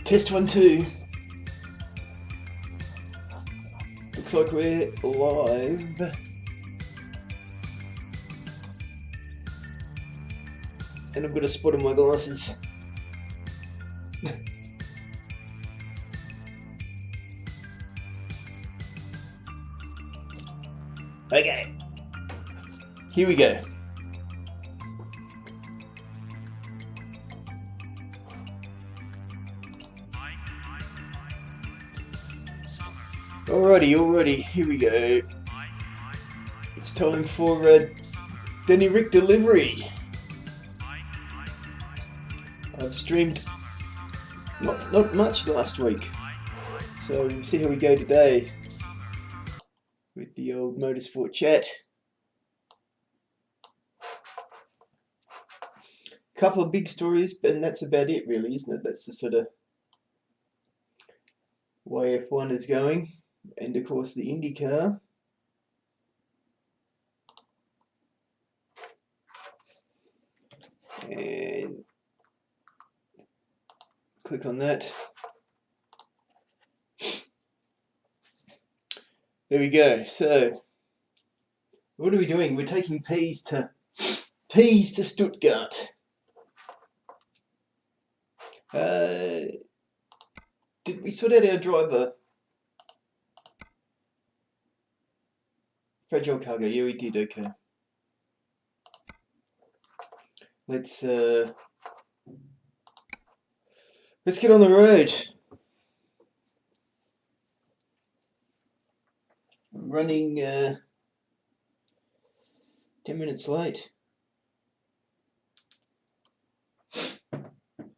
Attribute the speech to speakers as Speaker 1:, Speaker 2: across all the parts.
Speaker 1: Test 1, 2. Looks like we're live. And I've got a spot on my glasses. Okay. Here we go. Alrighty, here we go. It's time for Danny Ric Delivery. I've streamed not much last week, so we'll see how we go today with the old motorsport chat. Couple of big stories, and that's about it really, isn't it? That's the sort of way F1 is going. And of course the Indycar. And click on that. There we go. So what are we doing? We're taking P's to Stuttgart. Did we sort out our driver? Fragile cargo, yeah we did, okay. Let's get on the road. I'm running 10 minutes late.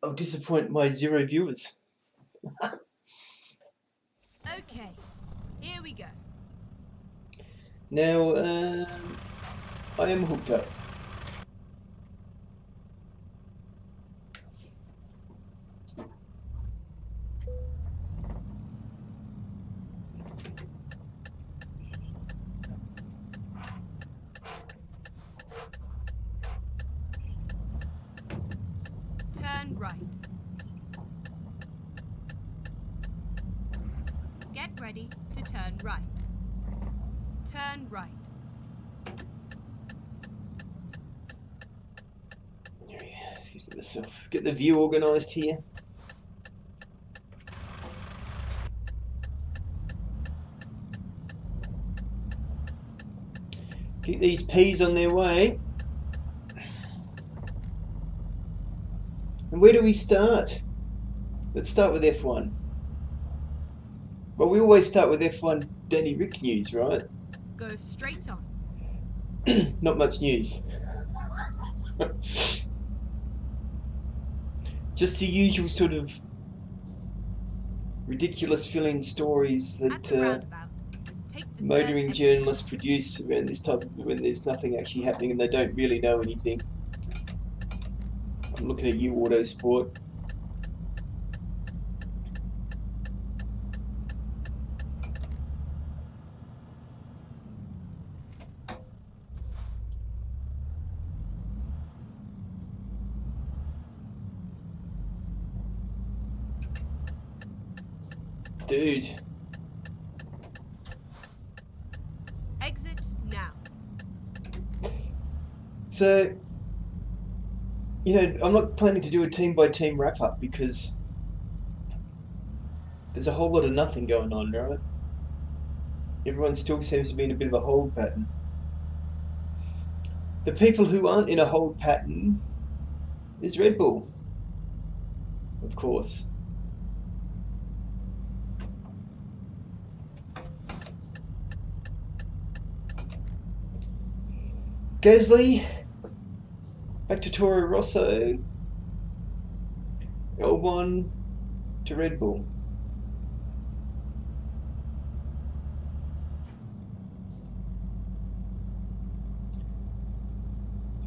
Speaker 1: I'll disappoint my 0 viewers.
Speaker 2: Okay, here we go.
Speaker 1: Now, I am hooked up.
Speaker 2: Turn right. Get ready to turn right. Turn right.
Speaker 1: Get the view organised here. Keep these P's on their way. And where do we start? Let's start with F1. Well, we always start with F1 Danny Ric news, right?
Speaker 2: Go straight on.
Speaker 1: Not much news. Just the usual sort of ridiculous fill-in stories that motoring journalists produce around this time when there's nothing actually happening and they don't really know anything. I'm looking at you, Autosport. Dude.
Speaker 2: Exit now.
Speaker 1: So, you know, I'm not planning to do a team-by-team wrap-up because there's a whole lot of nothing going on, right? Everyone still seems to be in a bit of a hold pattern. The people who aren't in a hold pattern is Red Bull, of course. Gasly, back to Toro Rosso, Albon to Red Bull.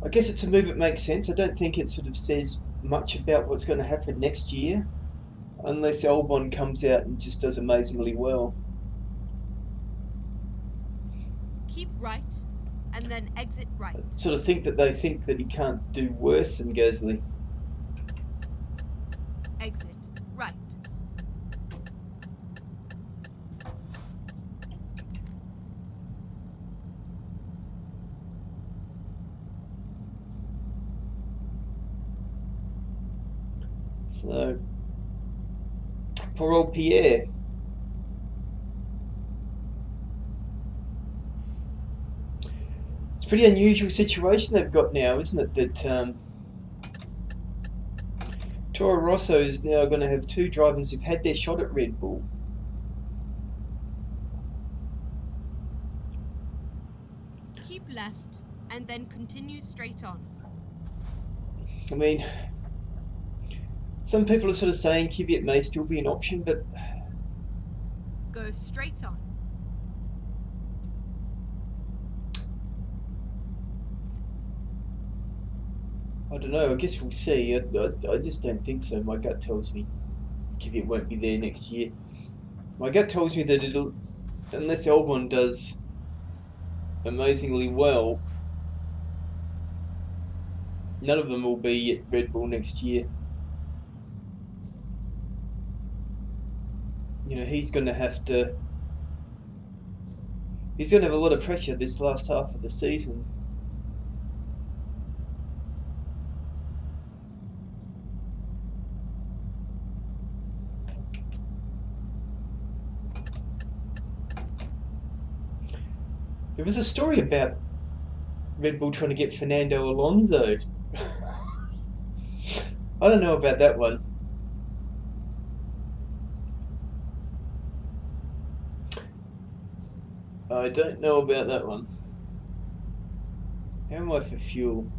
Speaker 1: I guess it's a move that makes sense. I don't think it sort of says much about what's going to happen next year, unless Albon comes out and just does amazingly well.
Speaker 2: Keep right. And then exit right.
Speaker 1: I sort of think that they think that he can't do worse than Gasly.
Speaker 2: Exit right.
Speaker 1: So, poor old Pierre. It's a pretty unusual situation they've got now, isn't it? That Toro Rosso is now going to have two drivers who've had their shot at Red Bull.
Speaker 2: Keep left and then continue straight on.
Speaker 1: I mean, some people are sort of saying Kvyat may still be an option, but
Speaker 2: Go straight on.
Speaker 1: I don't know. I guess we'll see. I just don't think so. My gut tells me Kvyat won't be there next year. My gut tells me that it'll, unless Albon does amazingly well, none of them will be at Red Bull next year. You know, he's going to have a lot of pressure this last half of the season. There was a story about Red Bull trying to get Fernando Alonso. I don't know about that one. I don't know about that one. How am I for fuel?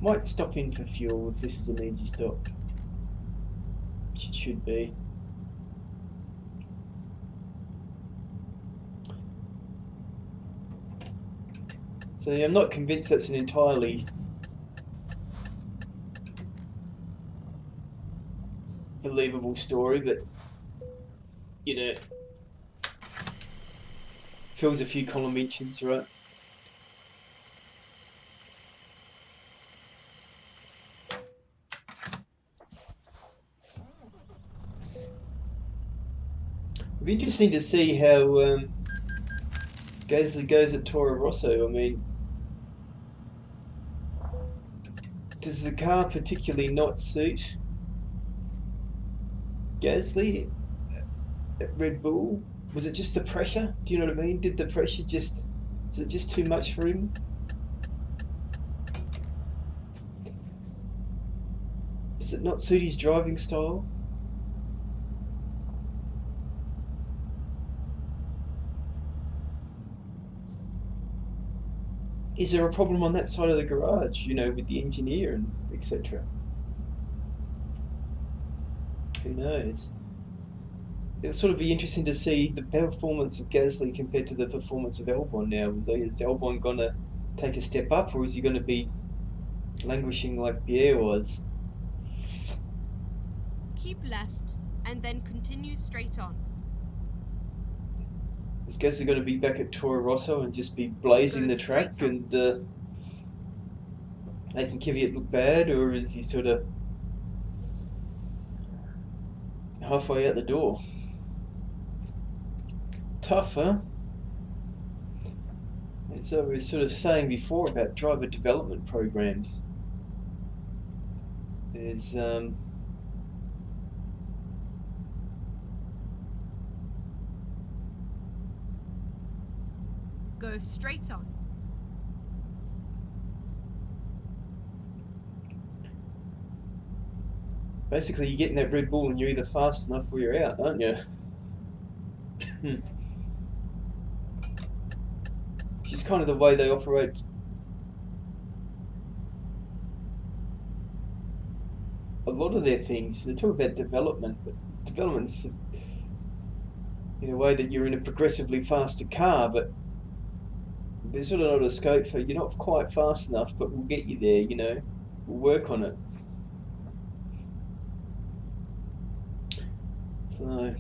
Speaker 1: Might stop in for fuel if this is an easy stop, which it should be. So I'm not convinced that's an entirely believable story, but you know, fills a few column inches, right? It'll be interesting to see how Gasly goes at Toro Rosso. I mean, does the car particularly not suit Gasly at Red Bull? Was it just the pressure? Do you know what I mean? Did the pressure was it just too much for him? Does it not suit his driving style? Is there a problem on that side of the garage, you know, with the engineer and etc.? Who knows? It'll sort of be interesting to see the performance of Gasly compared to the performance of Albon now. Is Albon going to take a step up, or is he going to be languishing like Pierre was?
Speaker 2: Keep left and then continue straight on.
Speaker 1: Is Gasly going to be back at Toro Rosso and just be blazing the track and making Kvyat look bad, or is he sort of halfway out the door? Tough, huh? And so we were sort of saying before about driver development programs. There's
Speaker 2: Go straight on.
Speaker 1: basically you get in that Red Bull and you're either fast enough or you're out, aren't you? Which is kind of the way they operate. A lot of their things, they talk about development, but development's in a way that you're in a progressively faster car, but there's sort of not a scope for you're not quite fast enough, but we'll get you there, you know, we'll work on it. So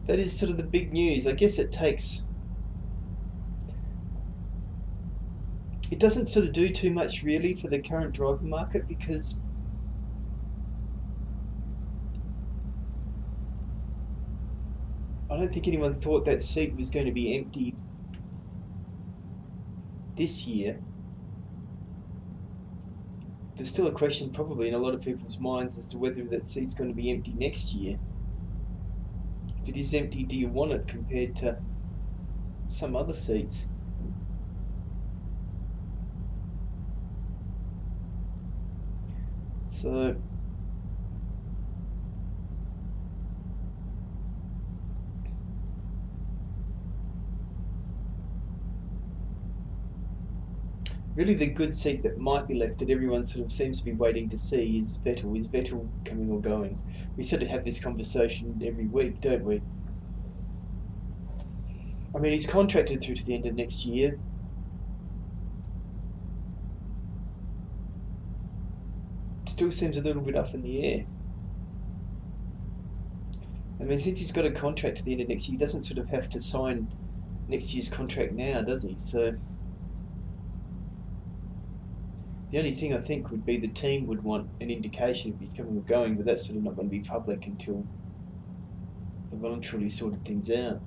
Speaker 1: that is sort of the big news. I guess it doesn't sort of do too much really for the current driver market, because I don't think anyone thought that seat was going to be empty this year. there's still a question probably in a lot of people's minds as to whether that seat's going to be empty next year. If it is empty, do you want it compared to some other seats? So really the good seat that might be left that everyone sort of seems to be waiting to see is Vettel. Is Vettel coming or going? We sort of have this conversation every week, don't we? I mean, he's contracted through to the end of next year. Still seems a little bit up in the air. I mean, since he's got a contract to the end of next year, he doesn't sort of have to sign next year's contract now, does he? So the only thing I think would be the team would want an indication if he's coming or going, but that's sort of not going to be public until they've voluntarily sorted things out.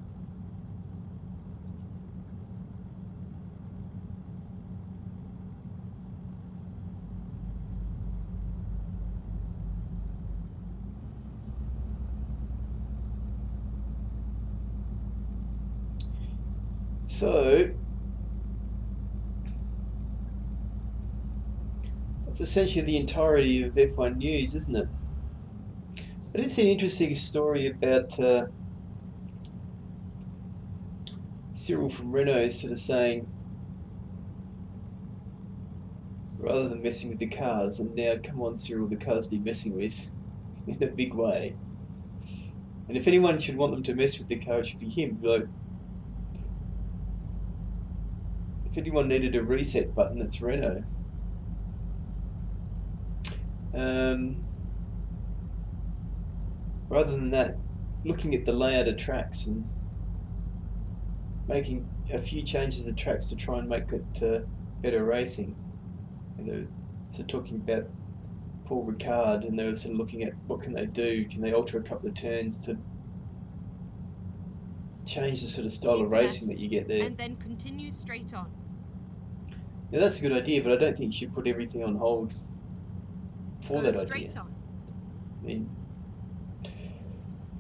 Speaker 1: So that's essentially the entirety of F1 news, isn't it? I did see an interesting story about Cyril from Renault sort of saying, rather than messing with the cars, and now come on Cyril, the cars need messing with in a big way. And if anyone should want them to mess with the car, it should be him. Like, if anyone needed a reset button, it's Renault. Rather than that, looking at the layout of tracks and making a few changes to tracks to try and make it better racing. And they're sort of talking about Paul Ricard, and they were sort of looking at what can they do? Can they alter a couple of turns to change the sort of style of racing that you get there?
Speaker 2: And then continue straight on.
Speaker 1: Now that's a good idea, but I don't think you should put everything on hold for that idea.
Speaker 2: On.
Speaker 1: I mean,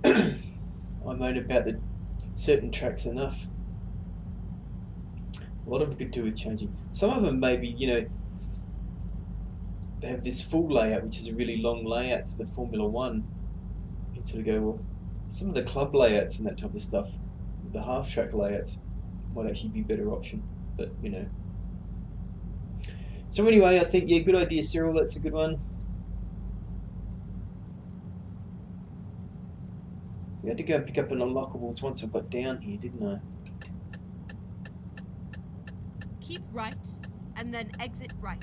Speaker 1: I moan about the certain tracks enough. A lot of them could do with changing. Some of them maybe, you know, they have this full layout, which is a really long layout for the Formula One. You sort of go, well, some of the club layouts and that type of stuff, the half-track layouts, might actually be a better option. But, you know. So anyway, I think, yeah, good idea, Cyril. That's a good one. I had to go and pick up an unlockables once I got down here, didn't I?
Speaker 2: Keep right, and then exit right.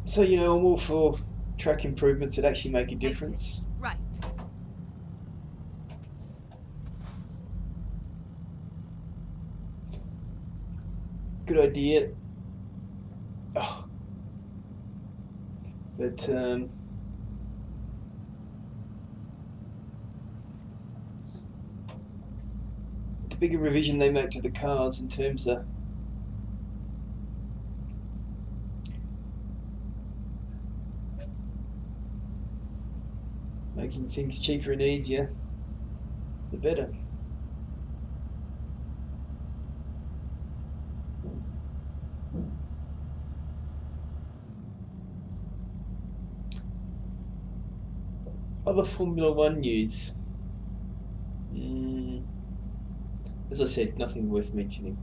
Speaker 1: So, you know, I'm all for track improvements that actually make a difference.
Speaker 2: Exit right.
Speaker 1: Good idea. Oh. But, the bigger revision they make to the cars in terms of making things cheaper and easier, the better. Other Formula One news. As I said, nothing worth mentioning.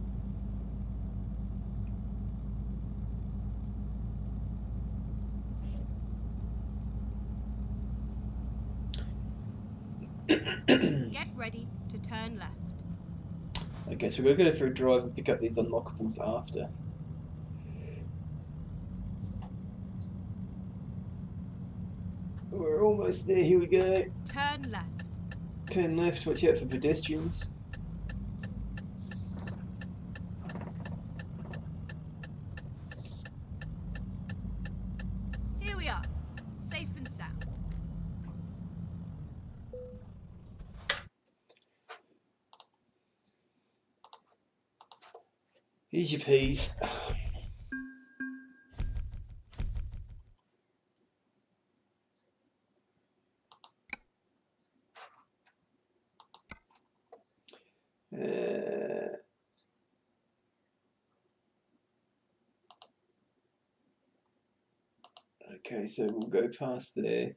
Speaker 2: Get ready to turn left.
Speaker 1: Okay, so we're going to go for a drive and pick up these unlockables after. We're almost there, here we go.
Speaker 2: Turn left.
Speaker 1: Turn left, watch out for pedestrians.
Speaker 2: Here we are, safe and sound.
Speaker 1: Here's your peas. Okay, so we'll go past there.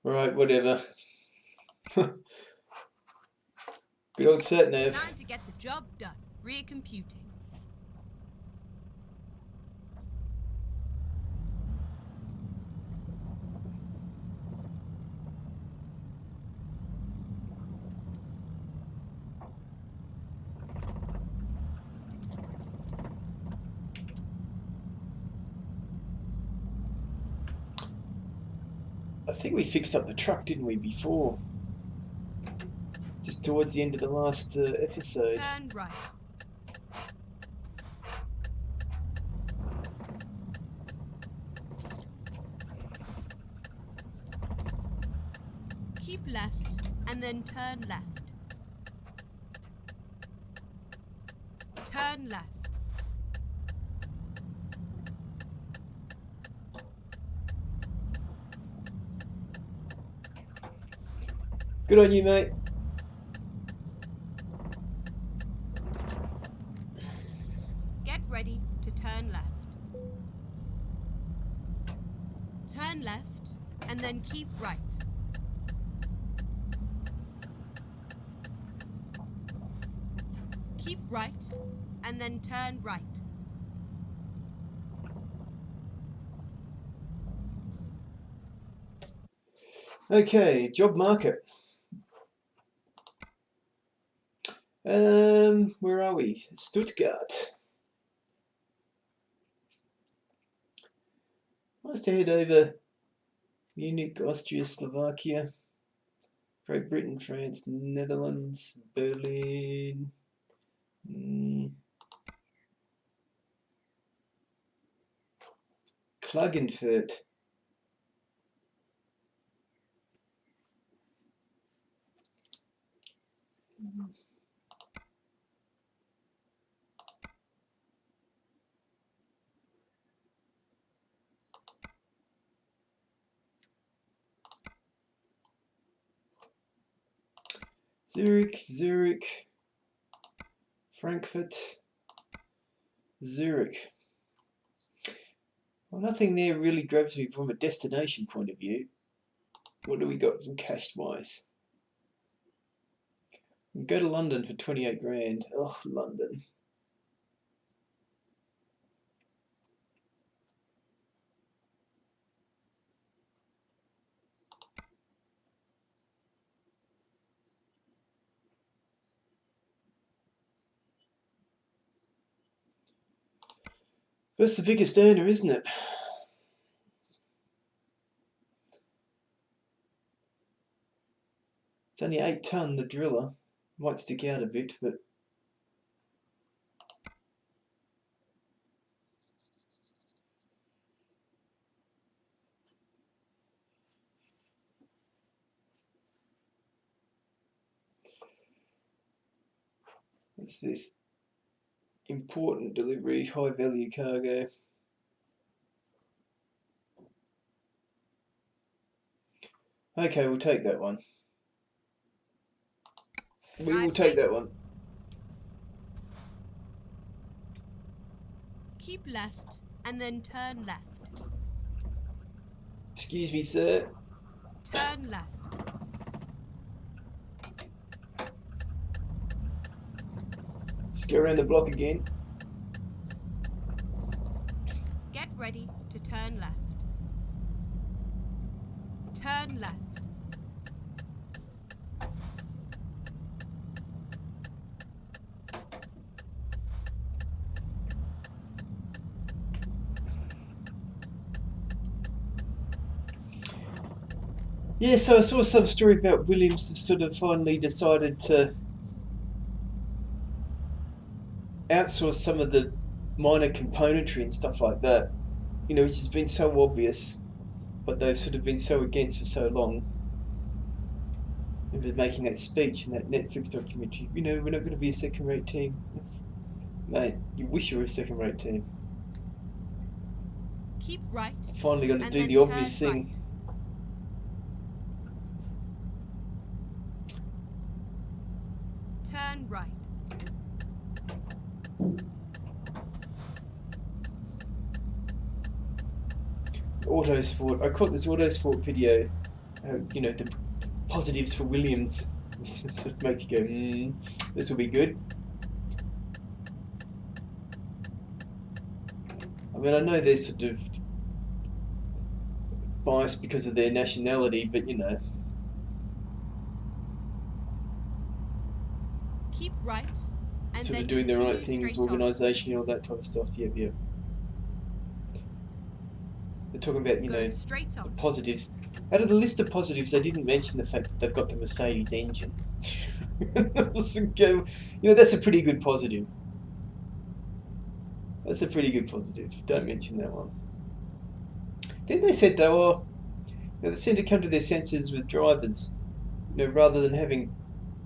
Speaker 1: Right, whatever. Good old sat nav.
Speaker 2: Time to get the job done. Recomputing.
Speaker 1: I think we fixed up the truck, didn't we, before? Just towards the end of the last episode.
Speaker 2: Turn right. Keep left and then turn left. Turn left.
Speaker 1: Good on you, mate.
Speaker 2: Get ready to turn left. Turn left and then keep right. Keep right and then turn right.
Speaker 1: Okay, job market. Where are we? Stuttgart. Nice to head over Munich, Austria, Slovakia, Great Britain, France, Netherlands, Berlin. Klagenfurt. Zurich, Frankfurt, Zurich. Well, nothing there really grabs me from a destination point of view. What do we got from cash wise? Go to London for 28 grand. Oh, London. That's the biggest earner, isn't it? It's only 8 tonne, the driller. Might stick out a bit, but what's this? Important delivery, high value cargo. Okay, we'll take that one. We will take that one.
Speaker 2: Keep left and then turn left.
Speaker 1: Excuse me, sir.
Speaker 2: Turn left.
Speaker 1: Let's go around the block again.
Speaker 2: Get ready to turn left. Turn left.
Speaker 1: Yeah, so I saw some story about Williams have sort of finally decided to outsource some of the minor componentry and stuff like that. You know, which has been so obvious, but they've sort of been so against for so long. They've been making that speech in that Netflix documentary. You know, we're not going to be a second-rate team. Mate, you wish you were a second-rate team.
Speaker 2: Keep right.
Speaker 1: Finally going to do the obvious thing.
Speaker 2: Right. Turn right.
Speaker 1: Autosport. I caught this Autosport video. You know, the positives for Williams. It makes you go, this will be good. I mean, I know they're sort of biased because of their nationality, but you know.
Speaker 2: Keep right. And
Speaker 1: Sort
Speaker 2: then
Speaker 1: of doing the right
Speaker 2: continue
Speaker 1: things,
Speaker 2: straight on.
Speaker 1: organisation, all that type of stuff. Yep, yep. They're talking about, you
Speaker 2: Go
Speaker 1: know,
Speaker 2: straight
Speaker 1: the
Speaker 2: on.
Speaker 1: positives. Out of the list of positives, they didn't mention the fact that they've got the Mercedes engine. You know, that's a pretty good positive. That's a pretty good positive. Don't mention that one. Then they said they were, you know, they seem to come to their senses with drivers. You know, rather than having,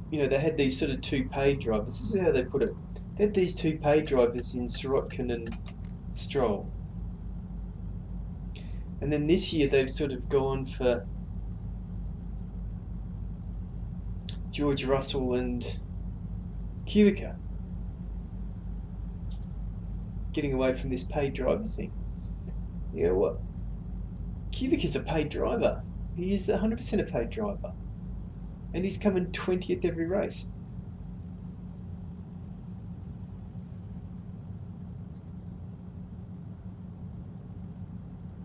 Speaker 1: you know, they had these sort of two paid drivers. This is how they put it. They had these two paid drivers in Sirotkin and Stroll. And then this year they've sort of gone for George Russell and Kubica, getting away from this paid driver thing. You know what? Kubica's a paid driver. He is 100% a paid driver. And he's coming 20th every race.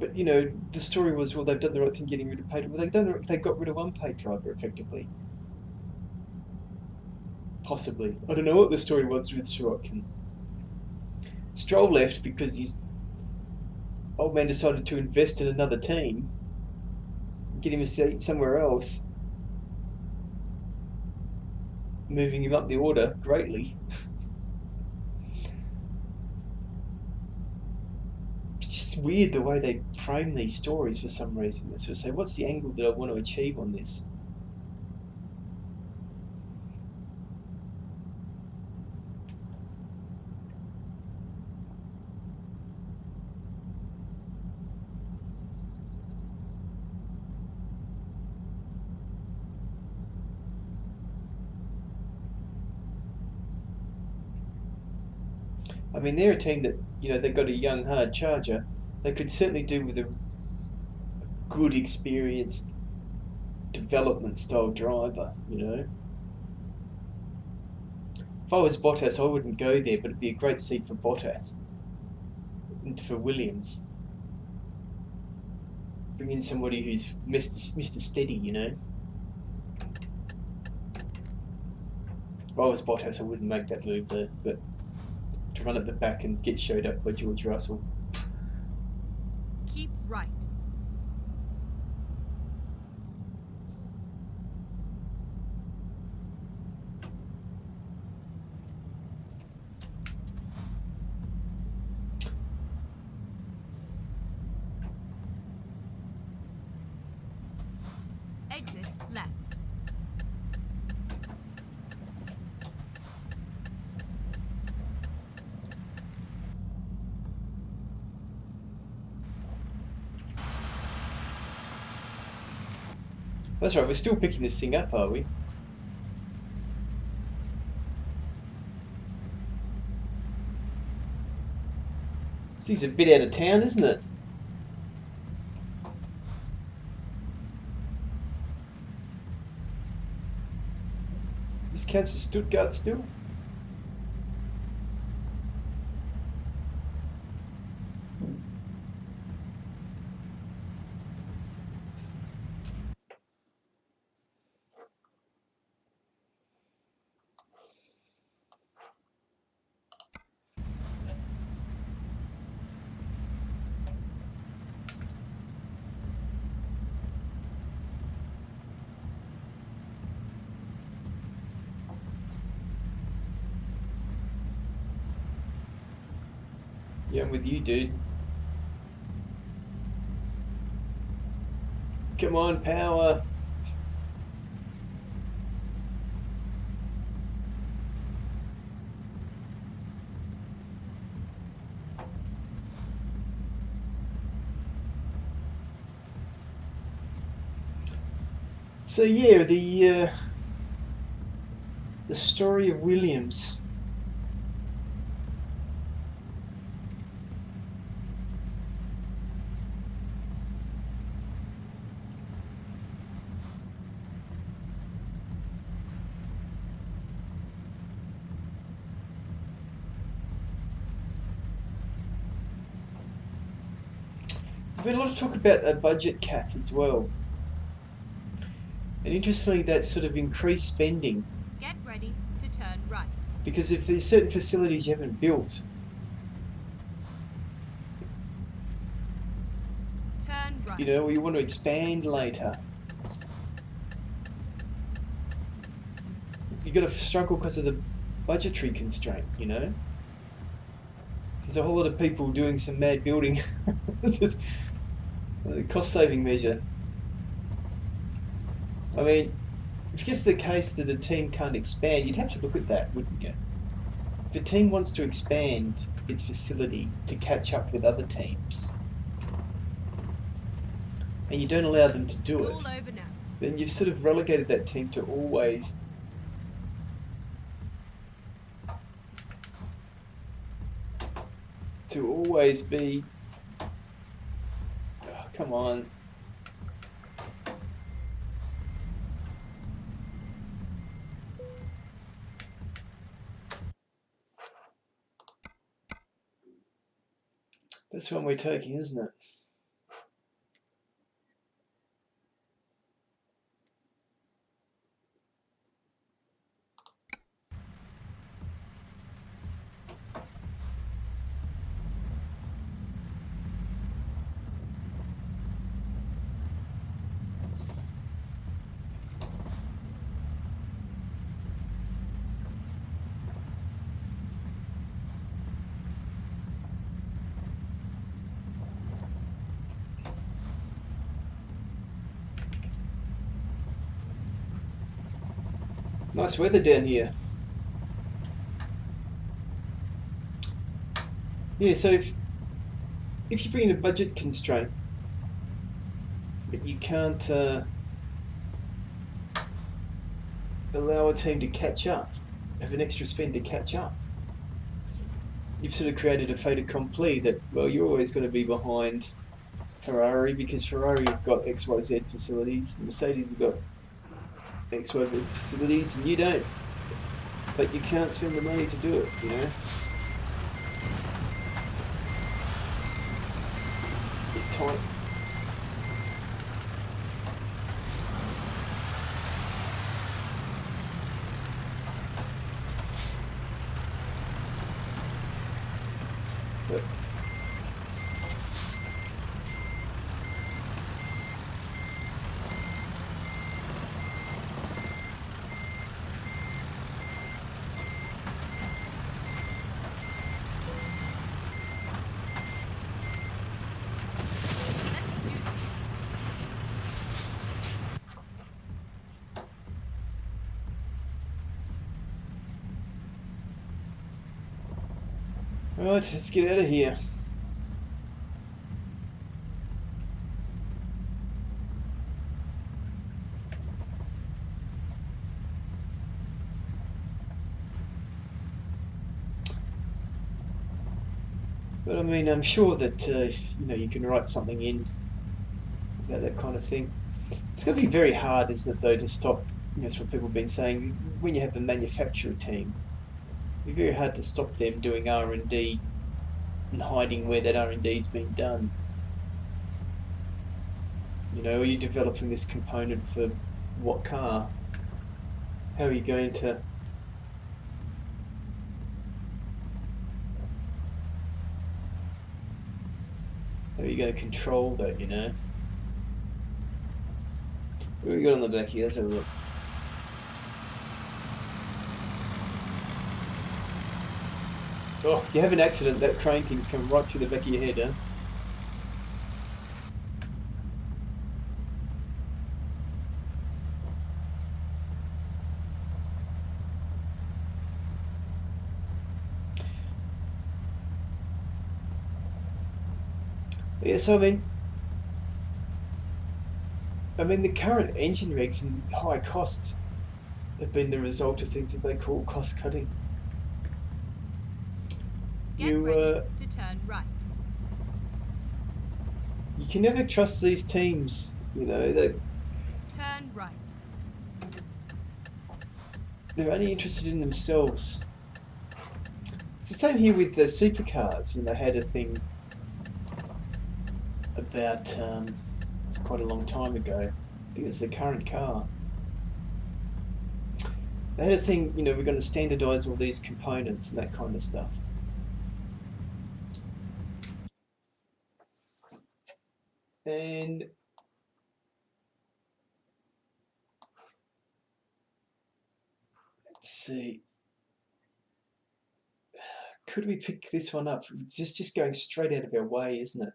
Speaker 1: But, you know, the story was, well, they've done the right thing getting rid of paid. Well, they got rid of one paid driver, effectively. Possibly. I don't know what the story was with Sirotkin. Stroll left because his old man decided to invest in another team, get him a seat somewhere else, moving him up the order greatly. It's just weird the way they frame these stories for some reason. They sort of say, what's the angle that I want to achieve on this? I mean, they're a team that, you know, they've got a young, hard charger. They could certainly do with a good, experienced development style driver, you know. If I was Bottas, I wouldn't go there, but it'd be a great seat for Bottas and for Williams. Bring in somebody who's Mr. Steady, you know. If I was Bottas, I wouldn't make that move there, but to run at the back and get showed up by George Russell.
Speaker 2: Keep right. Exit left.
Speaker 1: That's right, we're still picking this thing up, are we? This thing's a bit out of town, isn't it? This counts as Stuttgart still? Yeah, I'm with you, dude. Come on, power. So yeah, the story of Williams. We've had a lot of talk about a budget cap as well. And interestingly, that sort of increased spending.
Speaker 2: Get ready to turn right.
Speaker 1: Because if there's certain facilities you haven't built,
Speaker 2: Turn right.
Speaker 1: you know, or you want to expand later, you've got to struggle because of the budgetary constraint, you know. There's a whole lot of people doing some mad building. The cost-saving measure. I mean, if it's the case that a team can't expand, you'd have to look at that, wouldn't you? If a team wants to expand its facility to catch up with other teams, and you don't allow them to do it, then you've sort of relegated that team to always be... Oh, come on. This one we're taking, isn't it? Nice weather down here. Yeah, so if you bring in a budget constraint that you can't allow a team to catch up, have an extra spend to catch up, you've sort of created a fait accompli that, well, you're always going to be behind Ferrari because Ferrari have got XYZ facilities, and Mercedes have got XYZ facilities, and you don't. But you can't spend the money to do it, you know? It's a bit tight. But right, let's get out of here. But I mean, I'm sure that you know, you can write something in about that kind of thing. It's going to be very hard, isn't it, though, to stop. You know, that's what people have been saying. When you have a manufacturer team, it'd be very hard to stop them doing R&D and hiding where that R&D's been done. You know, are you developing this component for what car? How are you going to... How are you going to control that, you know? What have we got on the back here? Let's have a look. Oh, you have an accident, that crane thing's coming right through the back of your head, huh? Yeah, so I mean the current engine regs and high costs have been the result of things that they call cost cutting.
Speaker 2: Get ready to turn right.
Speaker 1: You can never trust these teams, you know,
Speaker 2: turn right.
Speaker 1: They're only interested in themselves. It's the same here with the supercars, and they had a thing about, it's quite a long time ago. I think it was the current car. They had a thing, you know, we're going to standardise all these components and that kind of stuff. And let's see, could we pick this one up? It's just going straight out of our way, isn't it?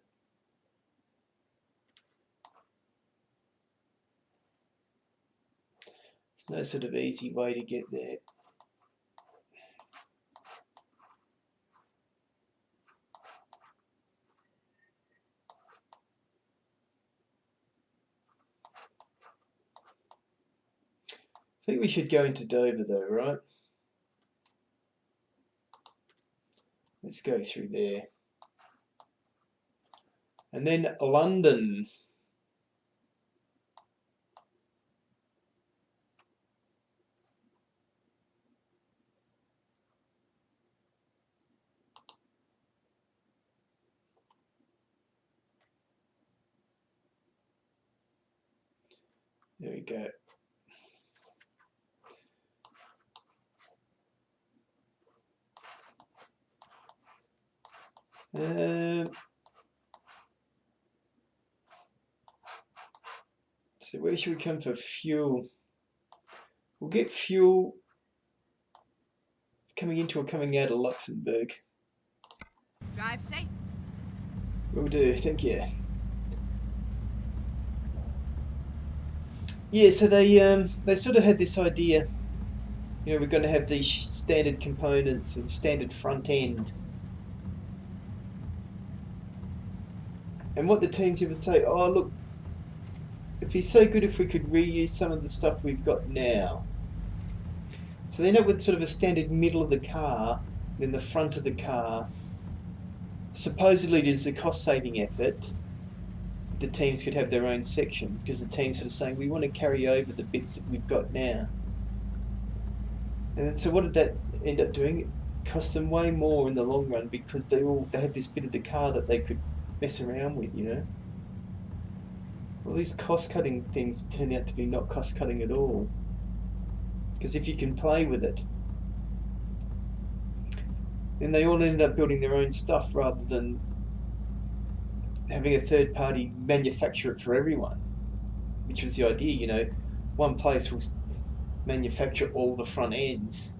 Speaker 1: There's no sort of easy way to get there. I think we should go into Dover though, right? Let's go through there. And then London. There we go. So where should we come for fuel? We'll get fuel coming into or coming out of Luxembourg.
Speaker 2: Drive safe.
Speaker 1: Will do, thank you. Yeah, so they sort of had this idea, you know, we're going to have these standard components and standard front end. And what the teams would say, oh look, it'd be so good if we could reuse some of the stuff we've got now. So they end up with sort of a standard middle of the car, then the front of the car. Supposedly there's a cost saving effort. The teams could have their own section because the teams are saying we want to carry over the bits that we've got now. And then, so what did that end up doing? It cost them way more in the long run because they had this bit of the car that they could mess around with, you know. All these cost-cutting things turn out to be not cost-cutting at all. Because if you can play with it, then they all end up building their own stuff rather than having a third party manufacture it for everyone, which was the idea, you know. One place will manufacture all the front ends,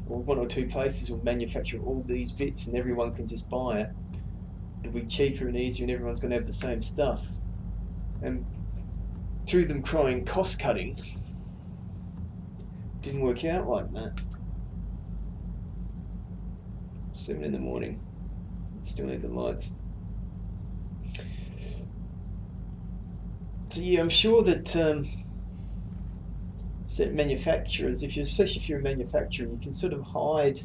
Speaker 1: or one or two places will manufacture all these bits and everyone can just buy it. It'll be cheaper and easier and everyone's going to have the same stuff. And through them crying cost cutting, didn't work out like that. 7 in the morning, still need the lights. So yeah, I'm sure that certain manufacturers, especially if you're a manufacturer, you can sort of hide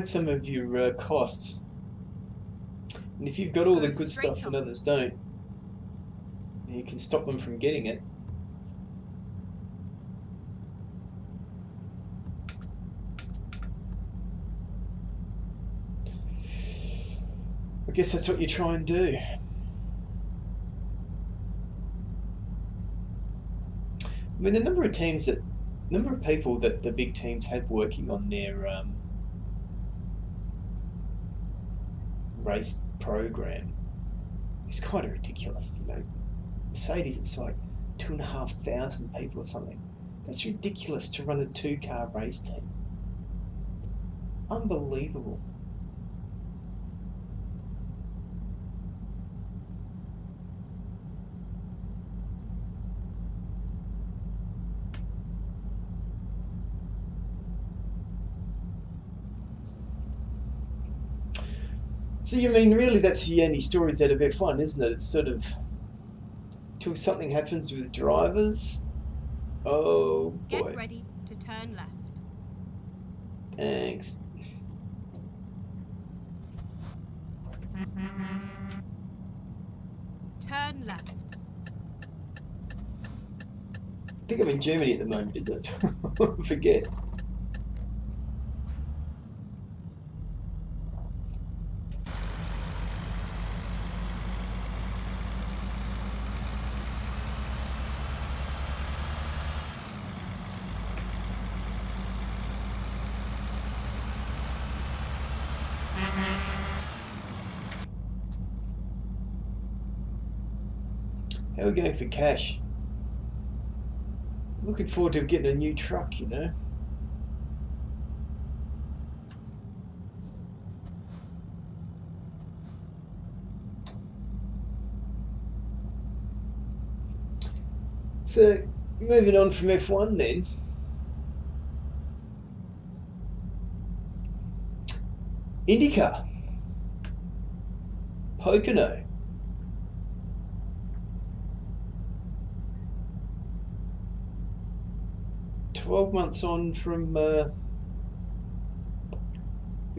Speaker 1: some of your costs. And if you've got all the good stuff and others don't, you can stop them from getting it. I guess that's what you try and do. I mean, the number of people that the big teams have working on their race program is kind of ridiculous, you know. Mercedes, it's like 2,500 people or something. That's ridiculous to run a 2-car race team. Unbelievable. So, you mean, really that's the only stories out of F1, isn't it? It's sort of, till something happens with drivers. Oh, boy.
Speaker 2: Get ready to turn left.
Speaker 1: Thanks.
Speaker 2: Turn left.
Speaker 1: I think I'm in Germany at the moment, is it? I forget. How are we going for cash? Looking forward to getting a new truck, you know. So, moving on from F1 then. Indycar. Pocono. "12 months on from the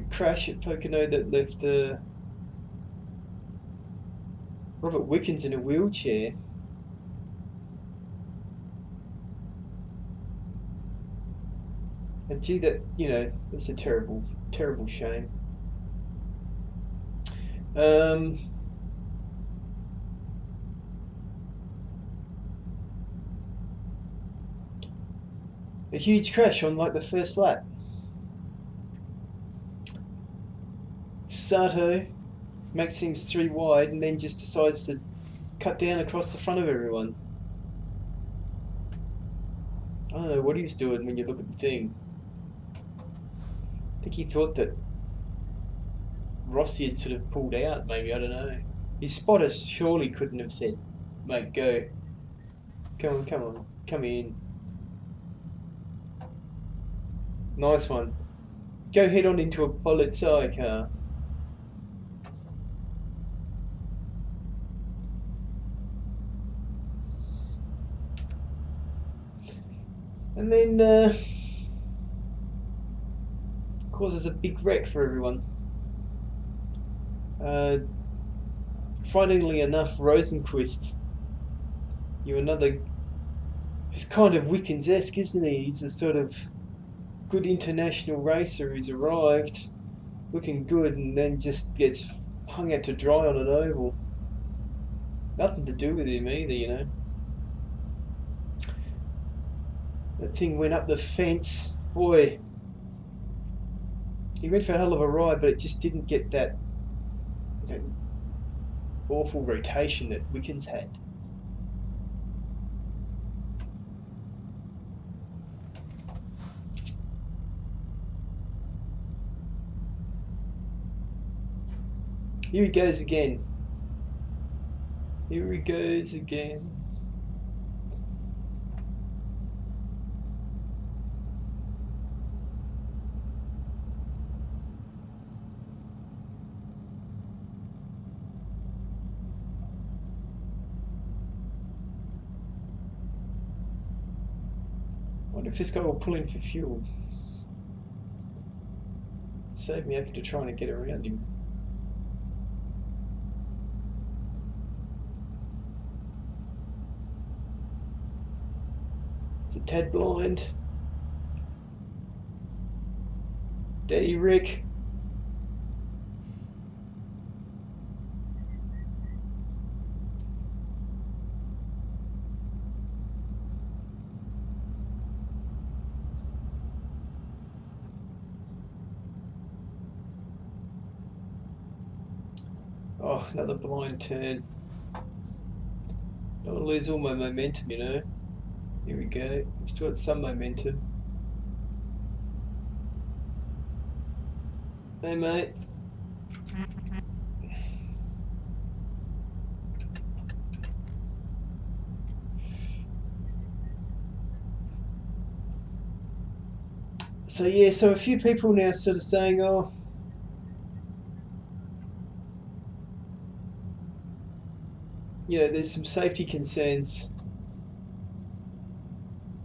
Speaker 1: crash at Pocono that left Robert Wickens in a wheelchair. And gee, that's a terrible, terrible shame. A huge crash on like the first lap. Sato makes things 3 wide and then just decides to cut down across the front of everyone. I don't know what he was doing when you look at the thing. I think he thought that Rossi had sort of pulled out, maybe, I don't know. His spotter surely couldn't have said, "Mate, go. Come on, come in. Nice one. Go head on into a Polizei car." And then causes a big wreck for everyone. Frighteningly enough, Rosenquist, he's kind of Wickens-esque, isn't he? He's a sort of good international racer who's arrived looking good and then just gets hung out to dry on an oval. Nothing to do with him either, you know. That thing went up the fence. Boy, he went for a hell of a ride, but it just didn't get that awful rotation that Wickens had. Here he goes again. Here he goes again. Wonder if this guy will pull in for fuel. Save me having to try and get around him. It's a tad blind. Danny Ric. Oh, another blind turn. Don't want to lose all my momentum, you know. Here we go. We've still got some momentum. Hey, mate. So yeah, so a few people now sort of saying, oh, you know, there's some safety concerns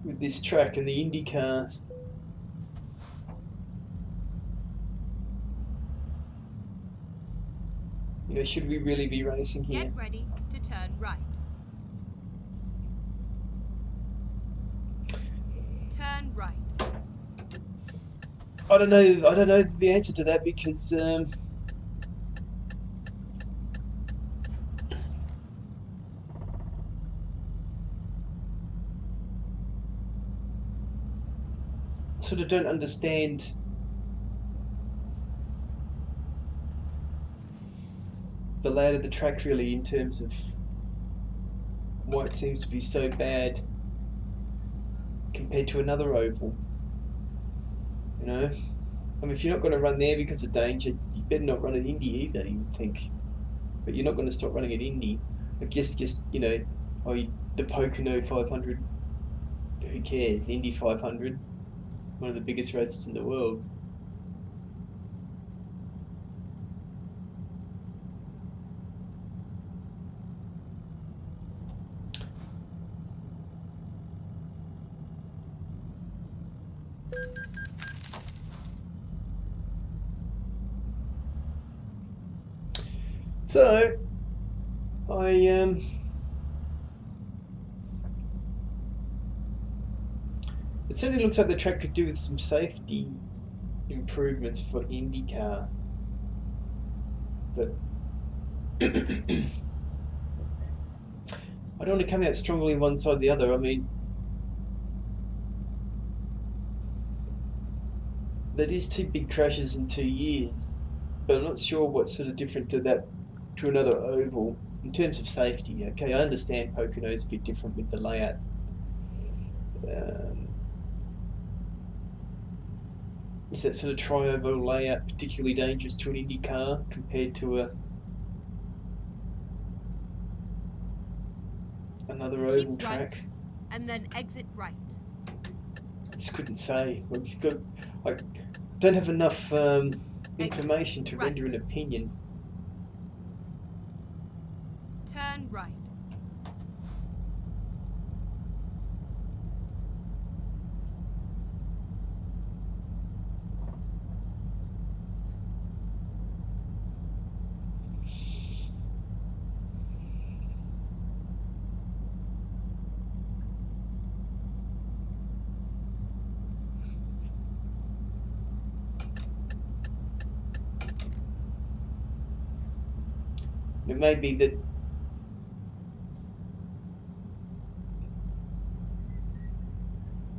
Speaker 1: with this track and the Indycar. You know, should we really be racing here?
Speaker 2: Get ready to turn right. Turn right.
Speaker 1: I don't know the answer to that because sort of don't understand the layout of the track really in terms of why it seems to be so bad compared to another oval. You know, I mean, if you're not going to run there because of danger, you better not run at Indy either, you would think. But you're not going to stop running at Indy. I guess just, you know, the Pocono 500, who cares? Indy 500, one of the biggest races in the world. So, it certainly looks like the track could do with some safety improvements for Indycar, but I don't want to come out strongly one side or the other. I mean, that is 2 big crashes in 2 years, but I'm not sure what's sort of different to that, to another oval in terms of safety. Okay, I understand Pocono's a bit different with the layout. Is that sort of tri-oval layout particularly dangerous to an Indy car compared to another oval track?
Speaker 2: Right, and then exit right.
Speaker 1: I just couldn't say. I don't have enough information to render an opinion.
Speaker 2: Turn right.
Speaker 1: It may be that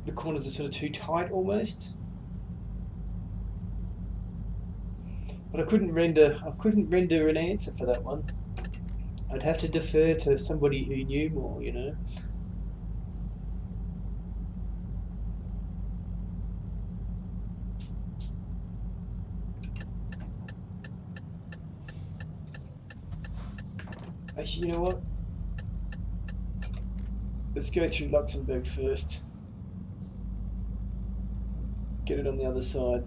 Speaker 1: the corners are sort of too tight almost, but I couldn't render an answer for that one. I'd have to defer to somebody who knew more, you know. Actually, you know what? Let's go through Luxembourg first. Get it on the other side.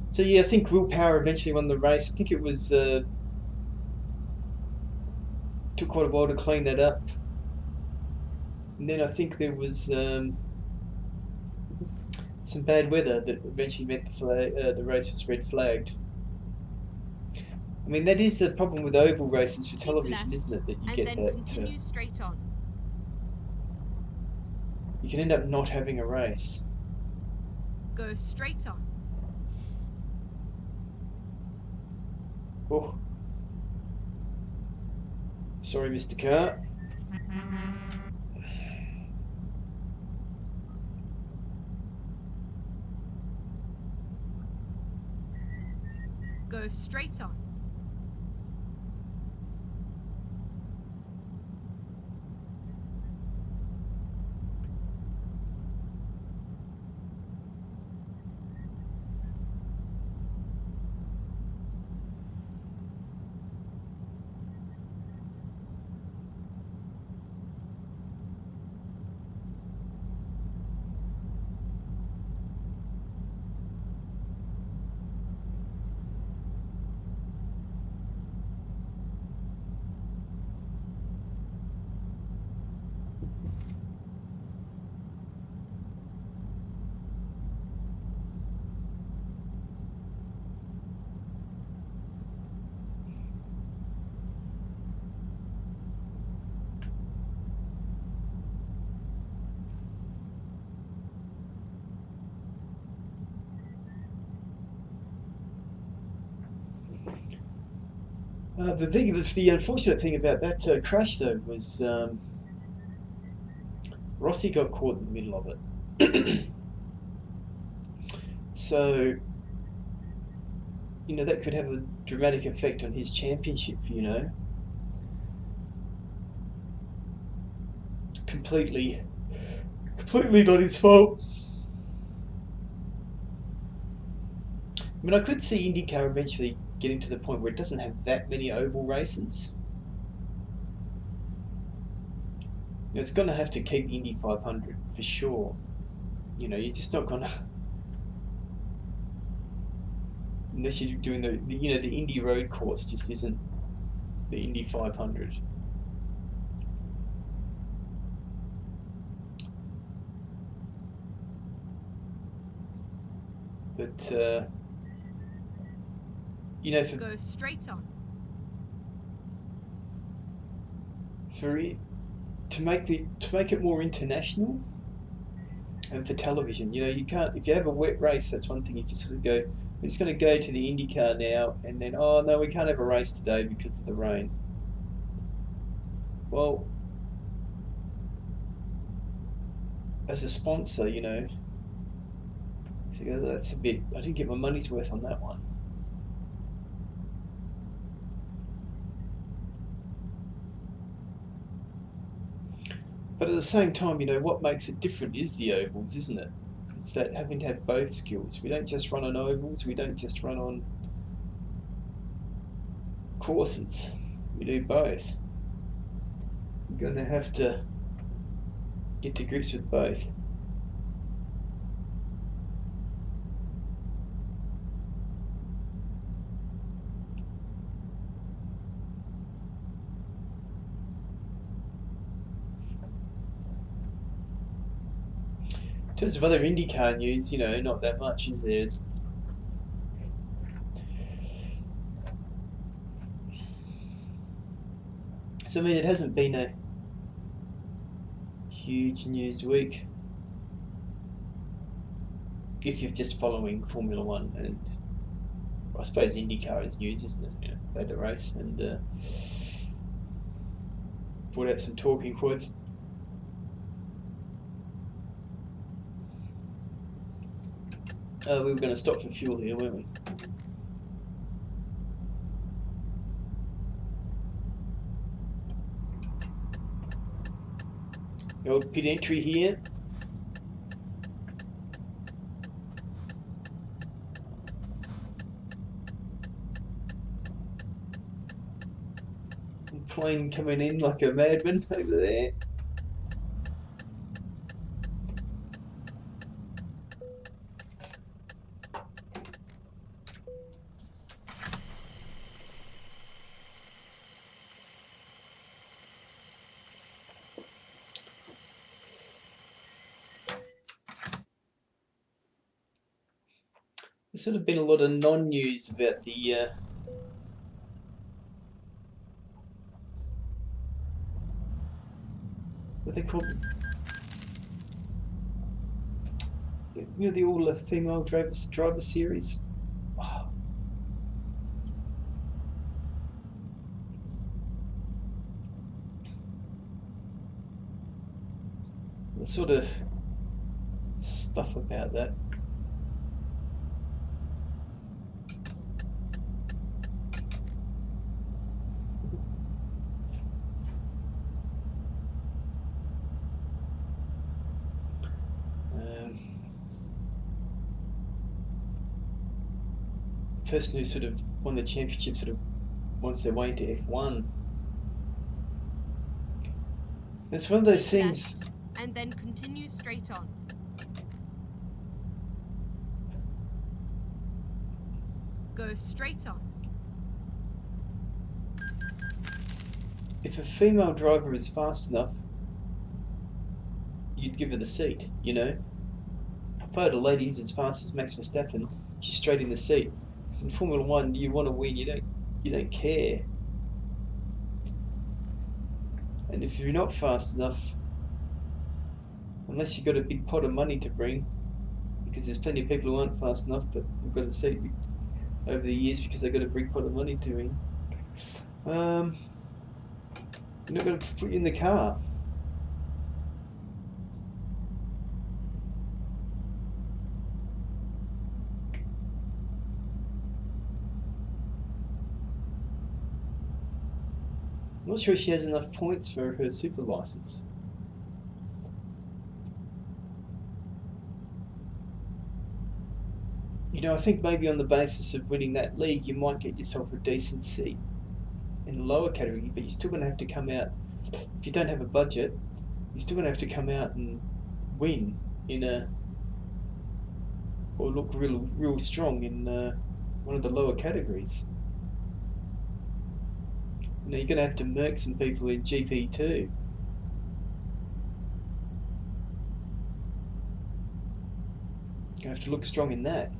Speaker 1: So yeah, I think Willpower eventually won the race. I think it was took quite a while to clean that up, and then I think there was some bad weather that eventually meant the race was red flagged. I mean, that is a problem with oval races for television, isn't it? That you get that
Speaker 2: continue straight on.
Speaker 1: You can end up not having a race.
Speaker 2: Go straight on.
Speaker 1: Oh, sorry, Mr. Car.
Speaker 2: Go straight on. The unfortunate thing about that crash though was
Speaker 1: Rossi got caught in the middle of it. So, you know, that could have a dramatic effect on his championship, you know. It's completely not his fault. I mean, I could see IndyCar eventually getting to the point where it doesn't have that many oval races. You know, it's going to have to keep the Indy 500 for sure. You know, you're just not going to, unless you're doing the you know, the Indy road course just isn't the Indy 500. But you know,
Speaker 2: go straight on.
Speaker 1: For it to make it more international and for television, you know, you can't, if you have a wet race, that's one thing. If you sort of go, we're just going to go to the IndyCar now, and then, oh no, we can't have a race today because of the rain. Well, as a sponsor, you know, that's a bit, I didn't get my money's worth on that one. But at the same time, you know, what makes it different is the ovals, isn't it? It's that having to have both skills. We don't just run on ovals, we don't just run on courses. We do both. We're going to have to get to grips with both. In terms of other IndyCar news, you know, not that much, is there? So, I mean, it hasn't been a huge news week if you're just following Formula One, and I suppose IndyCar is news, isn't it? You know, they had a race and brought out some talking points. We were going to stop for fuel here, weren't we? The old pit entry here. Plane coming in like a madman over there. There's sort of been a lot of non-news about the what they call, you know, the all female driver series. Oh. The sort of stuff about that. The person who sort of won the championship sort of wants their way into F1. It's one of those things.
Speaker 2: Left, and then continue straight on. Go straight on.
Speaker 1: If a female driver is fast enough, you'd give her the seat, you know. If I had a lady who's as fast as Max Verstappen, she's straight in the seat. Because in Formula One, you want to win, you don't care. And if you're not fast enough, unless you've got a big pot of money to bring, because there's plenty of people who aren't fast enough, but have got a seat over the years because they've got a big pot of money to win, you're not going to put you in the car. not sure she has enough points for her super license. You know, I think maybe on the basis of winning that league, you might get yourself a decent seat in the lower category, but you're still going to have to come out. If you don't have a budget, you're still going to have to come out and win in a, or look real strong in one of the lower categories. You know, you're going to have to murk some people in GP2. You're going to have to look strong in that.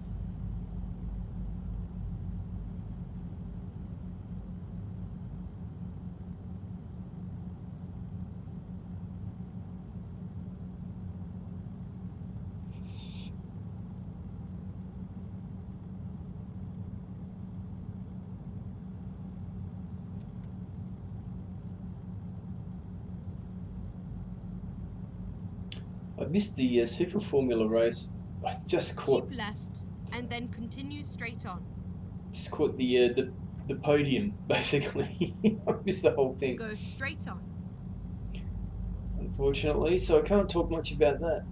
Speaker 1: I missed the Super Formula race. I just caught.
Speaker 2: Keep left and then continue straight on.
Speaker 1: Just caught the podium basically. I missed the whole thing.
Speaker 2: Go straight on.
Speaker 1: Unfortunately, so I can't talk much about that.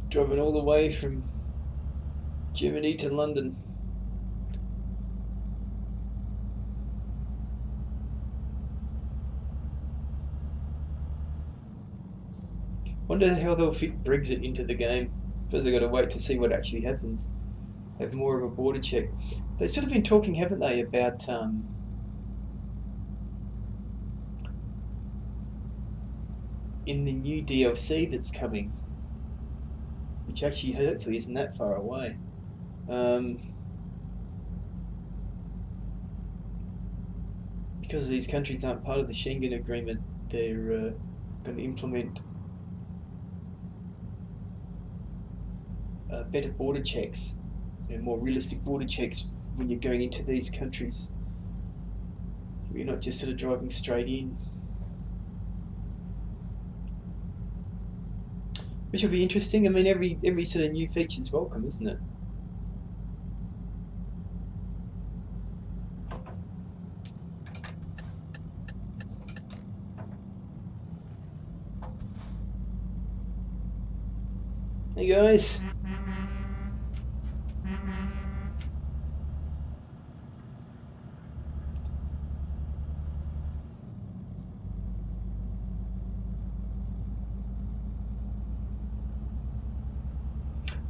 Speaker 1: Driving all the way from Germany to London. Wonder how they'll fit Brexit into the game. I suppose they've got to wait to see what actually happens. Have more of a border check. They've sort of been talking, haven't they, about in the new DLC that's coming, which actually hopefully isn't that far away. Because these countries aren't part of the Schengen agreement, they're going to implement better border checks and more realistic border checks when you're going into these countries. You're not just sort of driving straight in. Which will be interesting. I mean, every sort of new feature is welcome, isn't it? Hey guys.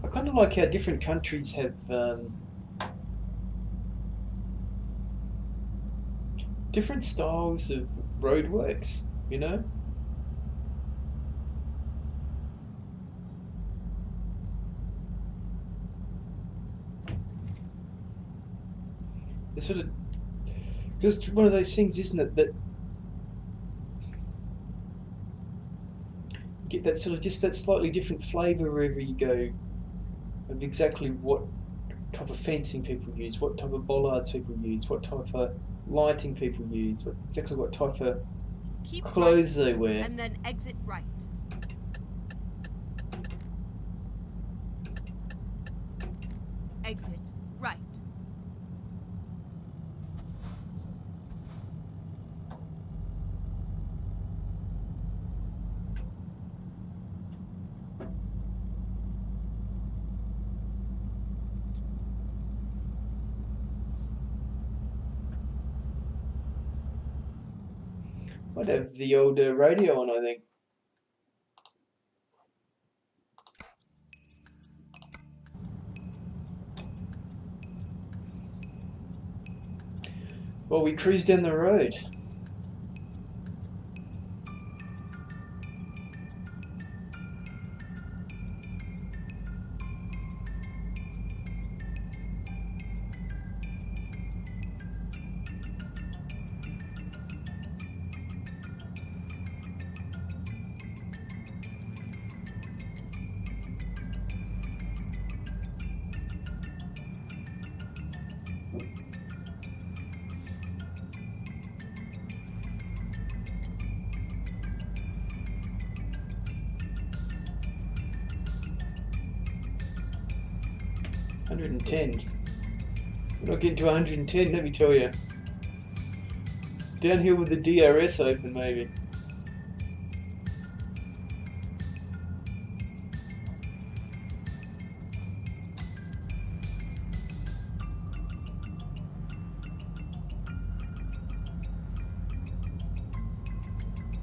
Speaker 1: I kind of like how different countries have different styles of roadworks, you know? It's sort of just one of those things, isn't it, that you get that sort of just that slightly different flavour wherever you go of exactly what type of fencing people use, what type of bollards people use, what type of lighting people use, exactly what type of
Speaker 2: Keep
Speaker 1: clothes
Speaker 2: right,
Speaker 1: they wear.
Speaker 2: and then exit right. Exit right.
Speaker 1: Might have the old radio on, I think. Well, we cruise down the road. 110. We're not getting to 110, let me tell you. Downhill with the DRS open, maybe.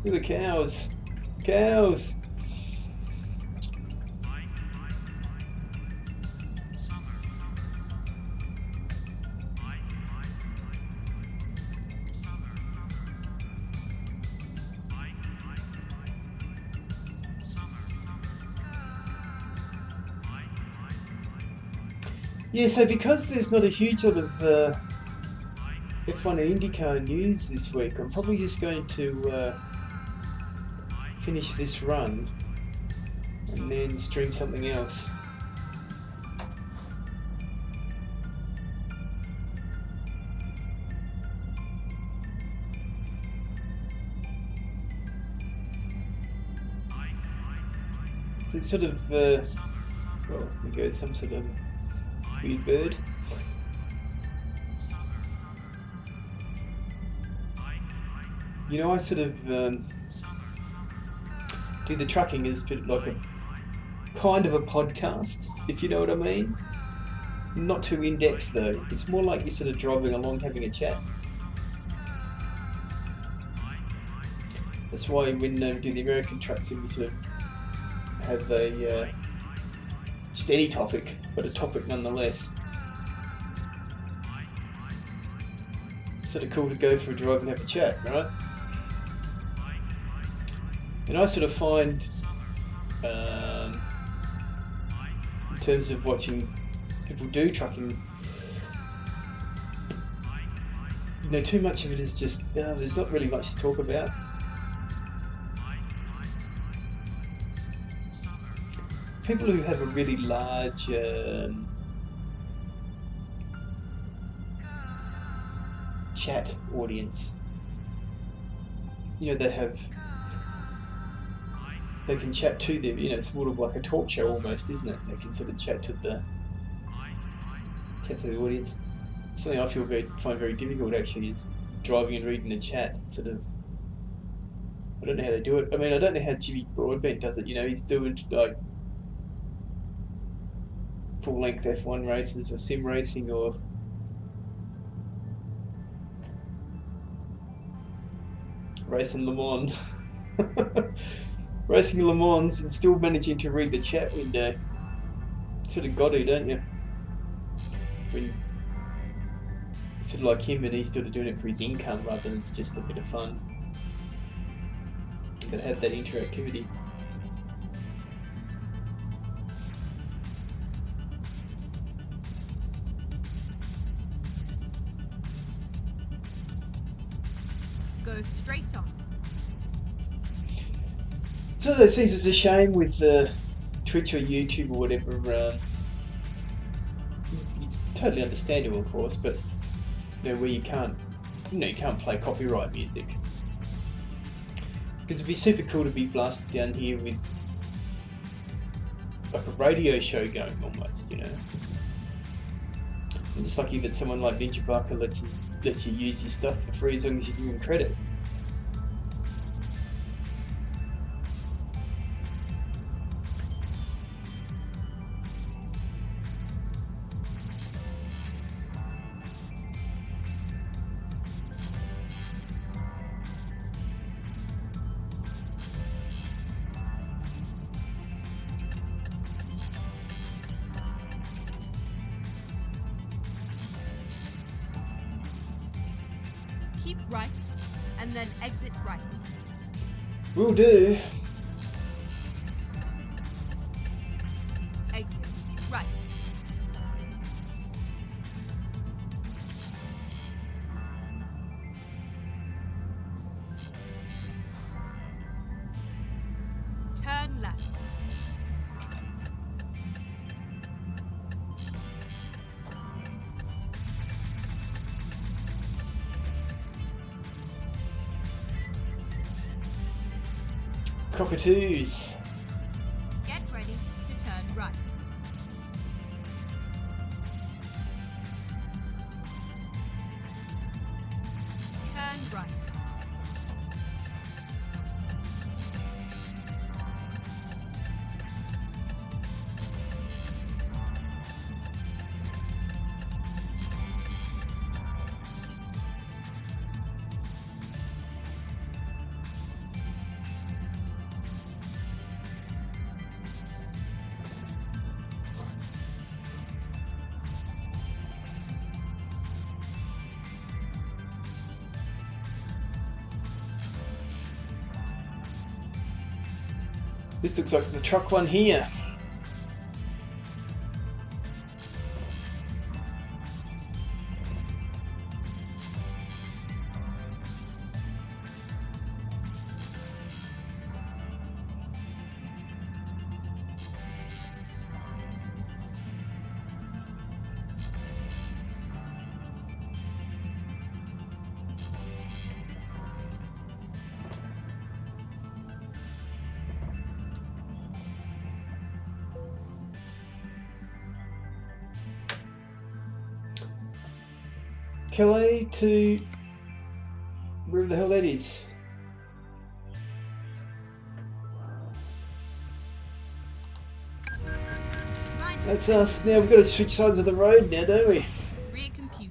Speaker 1: Look at the cows. Cows! Yeah, so because there's not a huge lot of F1 and IndyCar news this week, I'm probably just going to finish this run and then stream something else. So it's sort of, well, there goes some sort of weird bird. You know, I sort of do the trucking as like a kind of a podcast, if you know what I mean. Not too in depth though. It's more like you're sort of driving along, having a chat. That's why when we do the American trucks, we sort of have a steady topic, but a topic nonetheless. Sort of cool to go for a drive and have a chat, right? And I sort of find, in terms of watching people do trucking, you know, too much of it is just, there's not really much to talk about. People who have a really large chat audience, you know, they can chat to them, you know, it's sort of like a talk show almost, isn't it? They can sort of chat to the audience. Something I find very difficult actually is driving and reading the chat. It's sort of, I don't know how they do it. I mean, I don't know how Jimmy Broadbent does it, you know, he's doing like full-length F1 races or sim racing or racing Le Mans. Racing Le Mans and still managing to read the chat window. Sort of got to, don't you? When sort of like him, and he's sort of doing it for his income rather than it's just a bit of fun. You've got to have that interactivity.
Speaker 2: Go straight on.
Speaker 1: So those things, it's a shame with Twitch or YouTube or whatever. It's totally understandable, of course, but you know, where you can't play copyright music. Because it'd be super cool to be blasted down here with like a radio show going almost, you know. I'm just lucky that someone like NinjaBaka lets you use your stuff for free as long as you give them credit.
Speaker 2: Keep right, and then exit right.
Speaker 1: Will do.
Speaker 2: Exit right. Turn left.
Speaker 1: Cockatoos.
Speaker 2: Get ready to turn right. Turn right.
Speaker 1: This looks like the truck one here. Calais to wherever the hell that is. That's us. Now we've got to switch sides of the road now, don't we?
Speaker 2: Recomputing.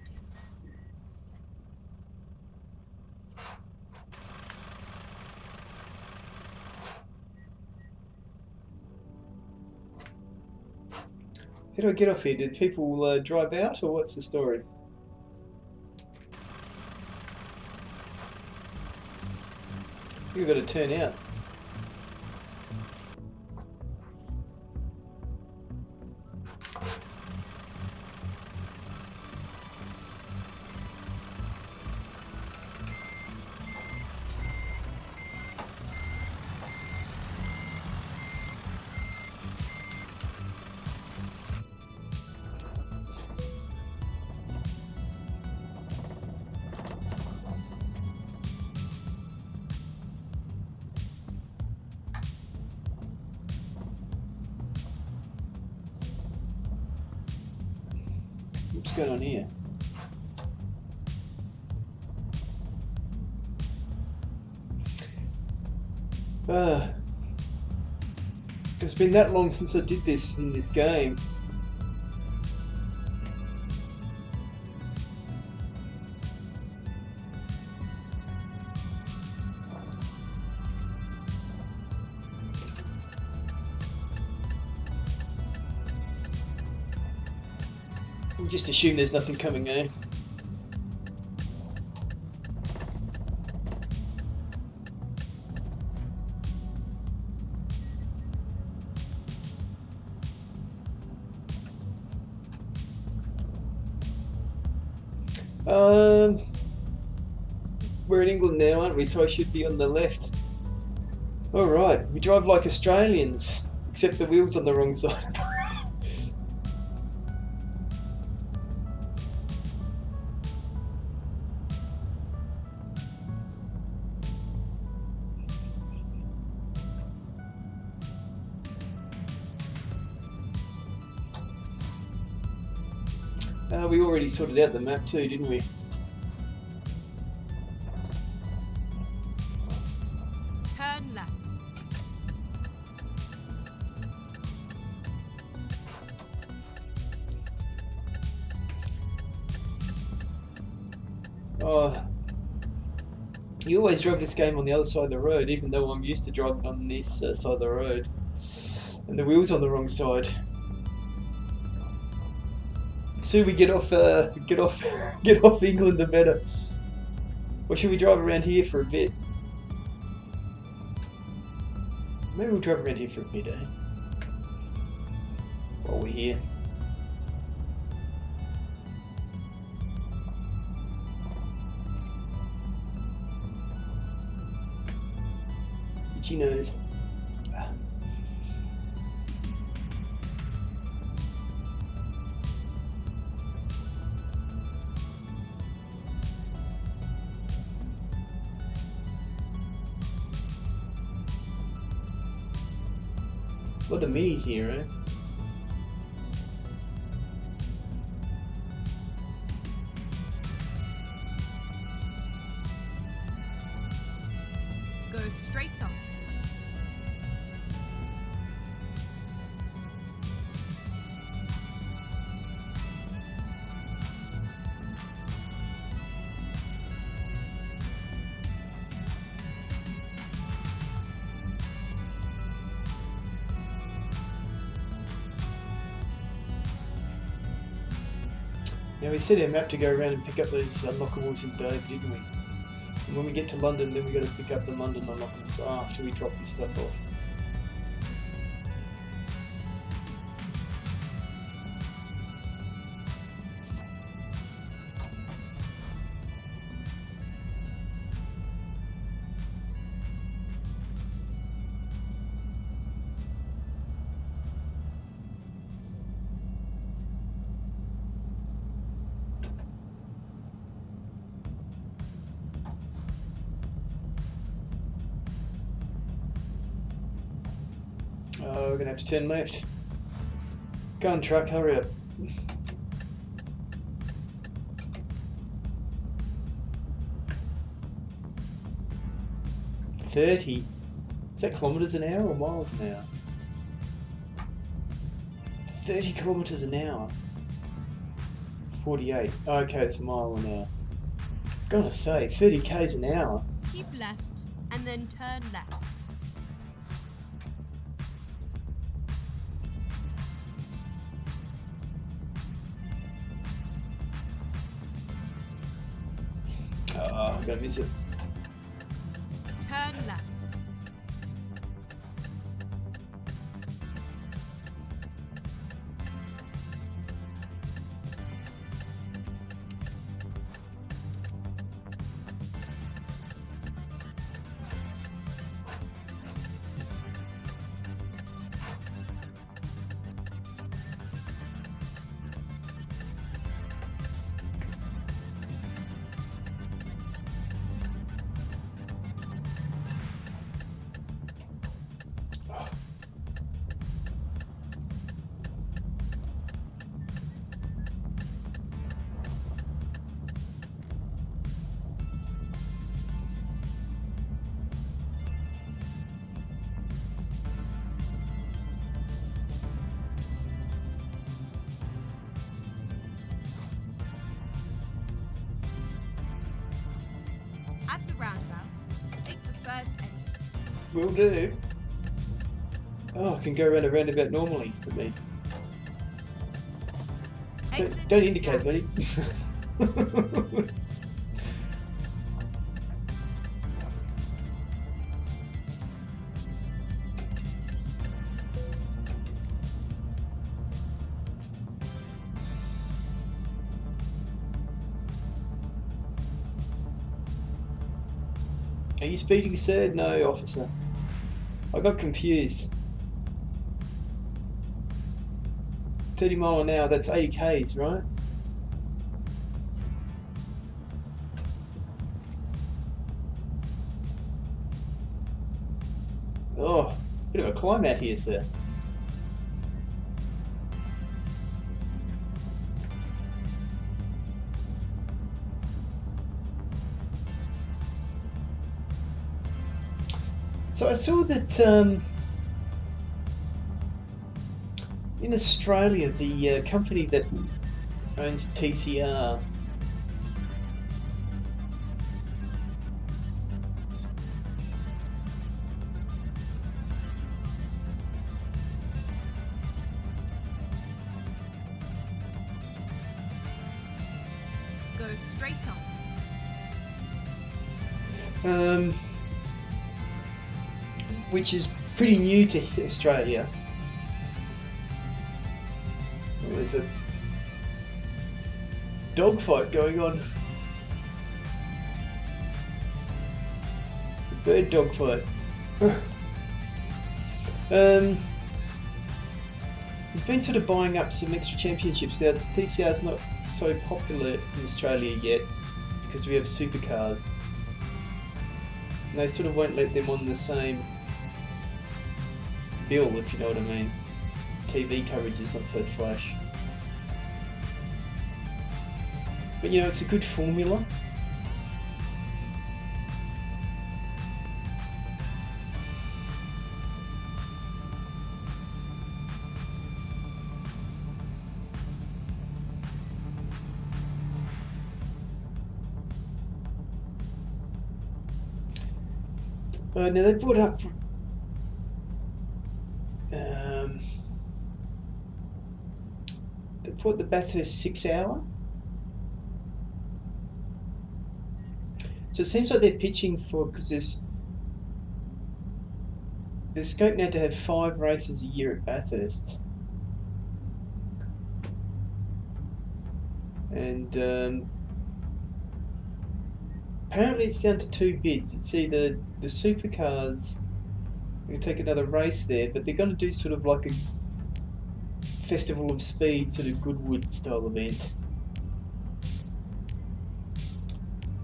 Speaker 1: How do I get off here? Did people drive out, or what's the story? We've got to turn out. What's going on here? It's been that long since I did this in this game. Just assume there's nothing coming now. We're in England now, aren't we? So I should be on the left. Alright, we drive like Australians, except the wheel's on the wrong side of the road. We already sorted out the map too, didn't we?
Speaker 2: Turn left.
Speaker 1: Oh, you always drive this game on the other side of the road, even though I'm used to driving on this side of the road, and the wheel's on the wrong side. The sooner we get off England, the better. Or should we drive around here for a bit? Maybe we'll drive around here for a bit, eh? While we're here. Itchy nose. A lot of minis here, eh?
Speaker 2: Go straight on.
Speaker 1: Now we set our map to go around and pick up those unlockables in Dover, didn't we? And when we get to London, then we got to pick up the London unlockables after we drop this stuff off. Oh, we're gonna have to turn left. Go on, truck, hurry up. $30? Is that kilometres an hour or miles an hour? 30 kilometres an hour. 48. Oh, okay, it's a mile an hour. Gotta say, 30 k's an hour.
Speaker 2: Keep left and then turn left.
Speaker 1: Oh, I'm gonna miss it.
Speaker 2: Turn left. At the roundabout, take the first exit.
Speaker 1: Will do. Oh, I can go around a roundabout normally for me. Don't indicate, buddy. Are you speeding, sir? No, officer. I got confused. 30 mile an hour, that's 80 k's, right? Oh, it's a bit of a climb out here, sir. So I saw that in Australia, the company that owns TCR
Speaker 2: Go straight on.
Speaker 1: which is pretty new to Australia. Well, there's a dogfight going on. A bird dogfight. He's been sort of buying up some extra championships. Now, TCR is not so popular in Australia yet because we have supercars. And they sort of won't let them on the same bill, if you know what I mean. TV coverage is not so flash. But you know, it's a good formula. Now they brought up they brought the Bathurst 6 hour. So it seems like they're pitching for, because there's scope now to have 5 races a year at Bathurst. And apparently it's down to 2 bids. It's either the supercars are going to take another race there, but they're going to do sort of like a Festival of Speed, sort of Goodwood style event.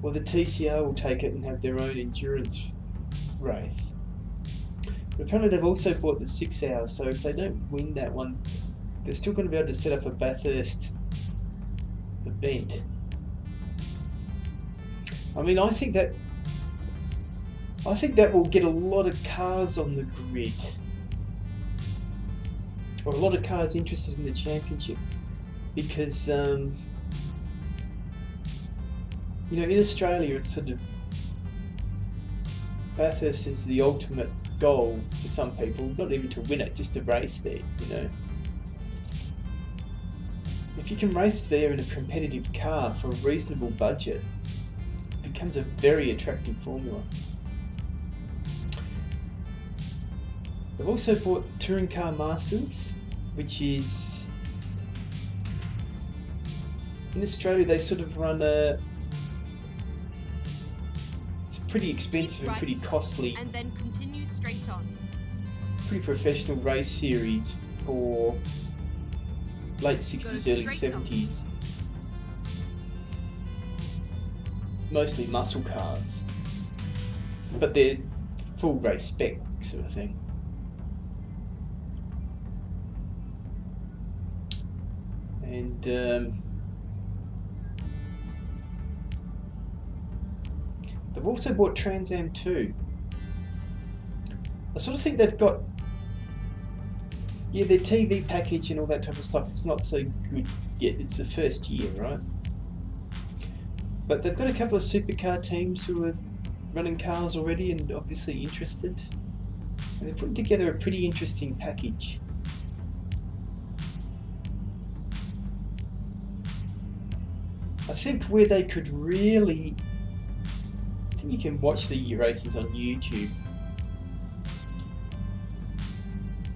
Speaker 1: Or the TCR will take it and have their own endurance race. But apparently they've also bought the 6 hour, so if they don't win that one, they're still going to be able to set up a Bathurst event. I mean, I think that will get a lot of cars on the grid, or a lot of cars interested in the championship, because you know, in Australia it's sort of, Bathurst is the ultimate goal for some people, not even to win it, just to race there, you know. If you can race there in a competitive car for a reasonable budget, it becomes a very attractive formula. They've also bought the Touring Car Masters, which is, in Australia they sort of run a, it's a pretty expensive and pretty costly,
Speaker 2: and then continue straight on.
Speaker 1: Pretty professional race series for late 60s, early 70s. Mostly muscle cars, but they're full race spec sort of thing. And they've also bought Trans Am 2. I sort of think they've got, yeah, their TV package and all that type of stuff is not so good yet. It's the first year, right? But they've got a couple of supercar teams who are running cars already and obviously interested. And they're putting together a pretty interesting package. I think where they could really, I think you can watch the races on YouTube.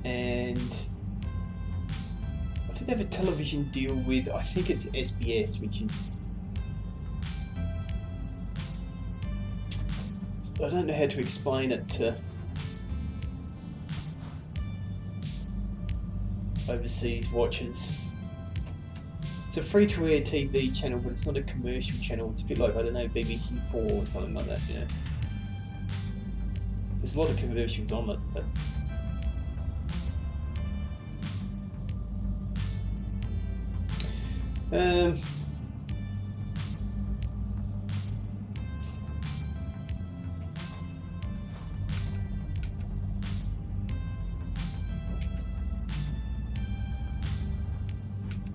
Speaker 1: And I think they have a television deal with, I think it's SBS, which is, I don't know how to explain it to overseas watchers. It's a free-to-air TV channel, but it's not a commercial channel. It's a bit like, I don't know, BBC4 or something like that, you know. There's a lot of commercials on it, but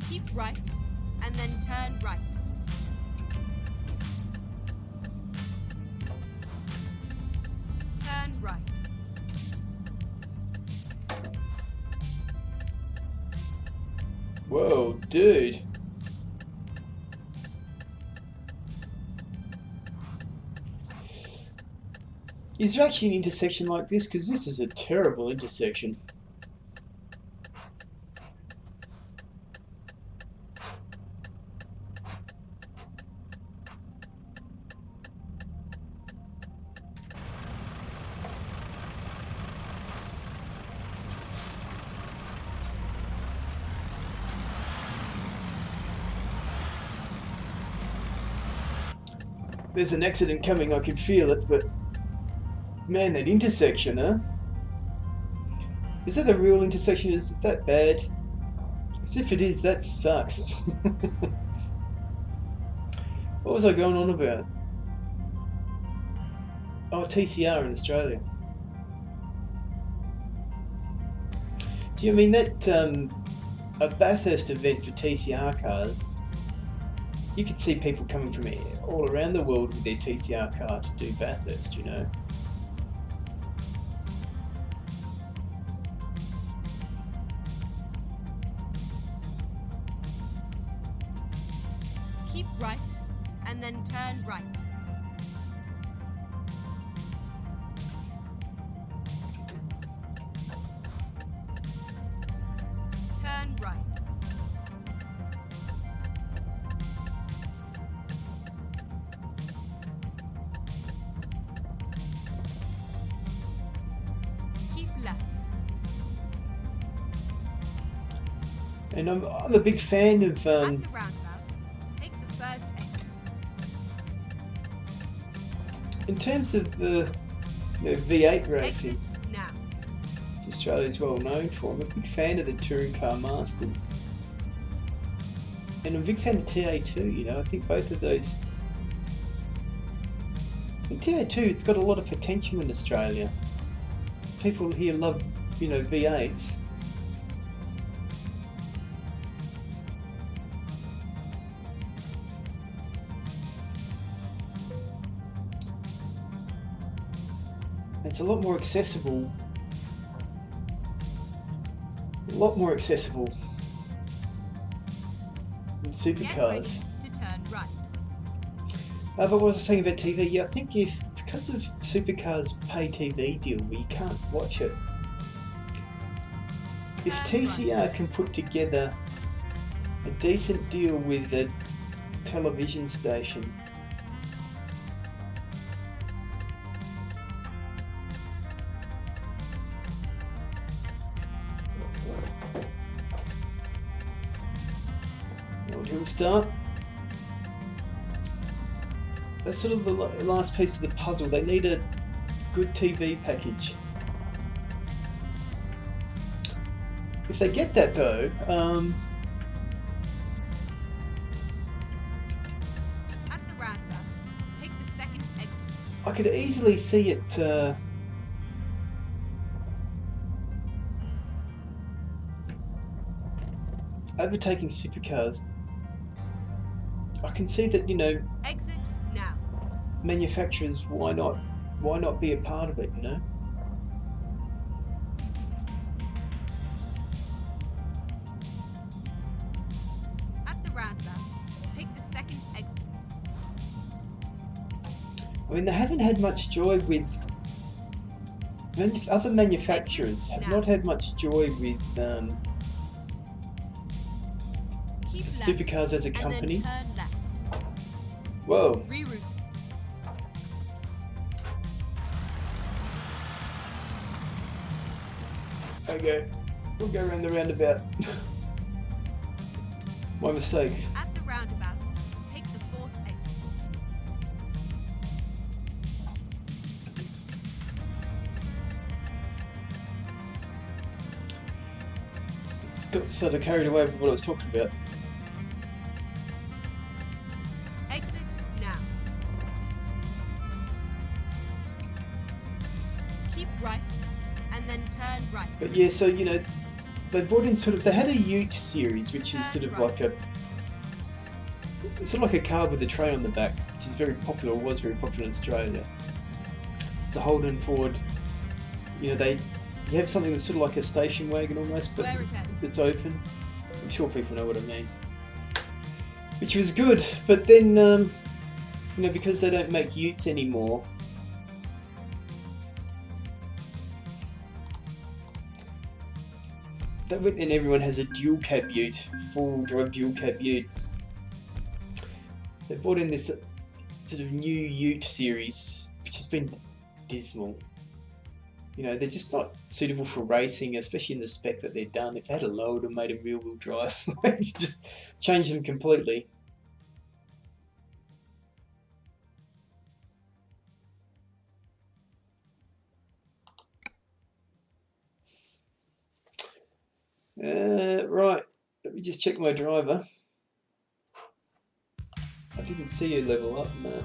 Speaker 2: keep right and then turn right. Turn right.
Speaker 1: whoa, dude. Is there actually an intersection like this? Because this is a terrible intersection. There's an accident coming, I can feel it, but man, that intersection, huh? Is that a real intersection? Is it that bad? Because if it is, that sucks. What was I going on about? Oh, TCR in Australia. Do you mean that a Bathurst event for TCR cars? You could see people coming from all around the world with their TCR car to do Bathurst, you know.
Speaker 2: Turn right. Turn right. Keep left.
Speaker 1: And I'm a big fan of
Speaker 2: At the roundabout, take the first exit.
Speaker 1: in terms of V8 racing.
Speaker 2: Exit now.
Speaker 1: Which Australia's well known for. I'm a big fan of the Touring Car Masters, and I'm a big fan of TA2. You know, I think both of those. I think TA2, it's got a lot of potential in Australia. Because people here love, you know, V8s. It's a lot more accessible. A lot more accessible than supercars.
Speaker 2: Get ready to turn right.
Speaker 1: But what was I saying about TV? Yeah, I think because of supercars' pay TV deal, where you can't watch it. If TCR can put together a decent deal with a television station, we'll start. That's sort of the last piece of the puzzle. They need a good TV package. If they get that though,
Speaker 2: At the roundabout, take the second exit.
Speaker 1: I could easily see it overtaking supercars. I can see that, you know,
Speaker 2: Exit now.
Speaker 1: manufacturers, why not be a part of it, you know?
Speaker 2: At the roundabout, take the second exit.
Speaker 1: I mean, they haven't had much joy with other manufacturers have not had much joy with
Speaker 2: Keep left
Speaker 1: supercars as a
Speaker 2: and
Speaker 1: company.
Speaker 2: then turn left.
Speaker 1: Whoa.
Speaker 2: Reroute.
Speaker 1: Okay, we'll go around the roundabout. My mistake.
Speaker 2: At the roundabout, take the fourth exit.
Speaker 1: It's got sort of carried away with what I was talking about.
Speaker 2: Exit now. Keep right and then turn right.
Speaker 1: But yeah, so you know, they brought in they had a Ute series, which is sort of like it's sort of like a car with a tray on the back, which is very popular, or was very popular in Australia. It's a Holden Ford. You know, you have something that's sort of like a station wagon almost, but it's open. I'm sure people know what I mean. Which was good, but then you know, because they don't make Utes anymore. That went, and everyone has a dual cab Ute, full drive dual cab Ute. They brought in this sort of new Ute series, which has been dismal. You know, they're just not suitable for racing, especially in the spec that they're done. If they had a lowered and made them rear-wheel drive, just change them completely. Right, let me just check my driver. I didn't see you level up, no.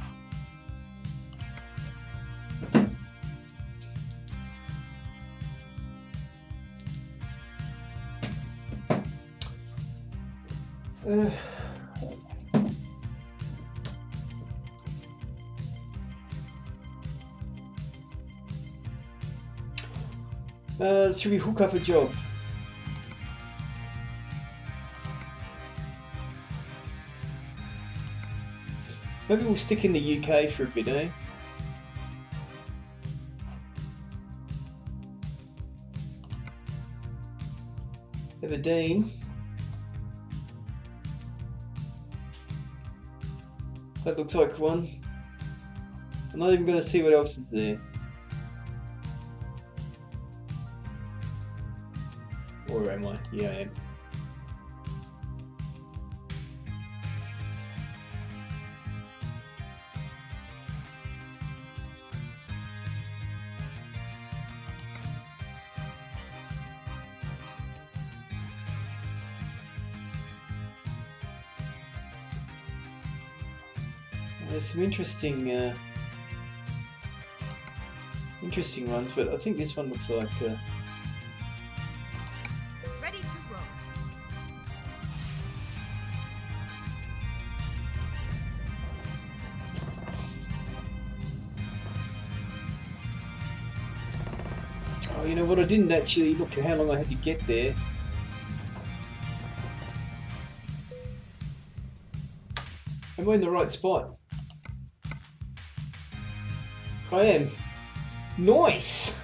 Speaker 1: Should we hook up a job? Maybe we'll stick in the UK for a bit, eh? Aberdeen. That looks like one. I'm not even going to see what else is there. Or am I? Yeah, I am. There's some interesting ones, but I think this one looks like
Speaker 2: Ready to roll.
Speaker 1: oh, you know what? I didn't actually look at how long I had to get there. Am I in the right spot? I am. Nice!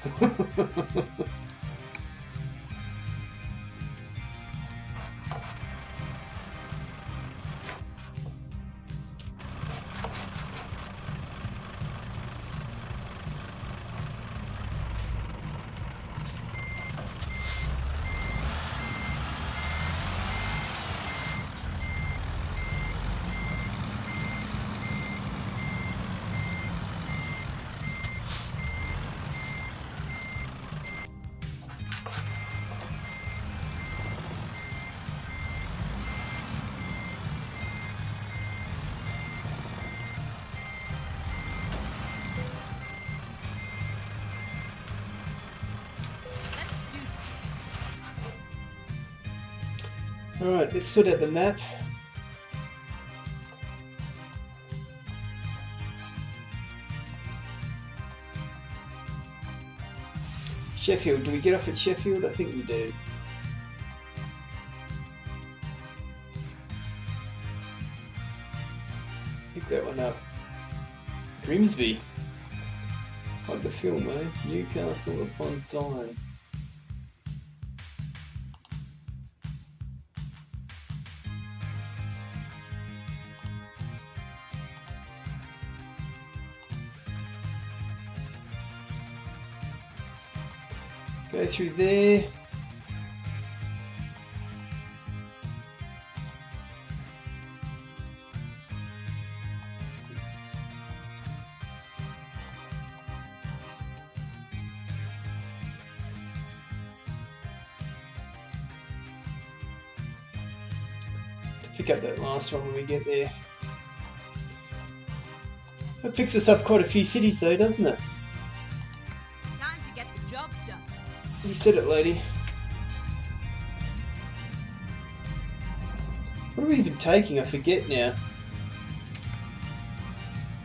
Speaker 1: Alright, let's sort out the map. Sheffield, do we get off at Sheffield? I think we do. Pick that one up. Grimsby. Like the film, eh? Newcastle upon Tyne. Go through there. To pick up that last one when we get there. That picks us up quite a few cities though, doesn't it? You said it, lady. What are we even taking? I forget now.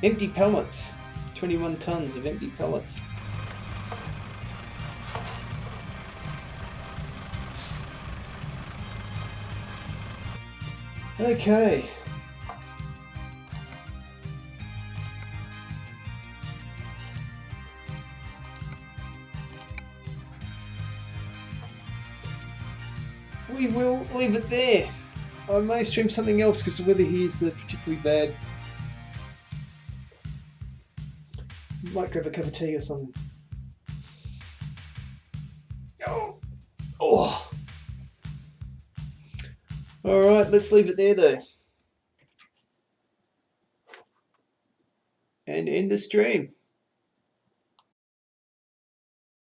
Speaker 1: Empty pallets. 21 tons of empty pallets. Okay. We will leave it there. I may stream something else because the weather here is particularly bad. Might grab a cup of tea or something. Oh. Alright, let's leave it there though. And end the stream.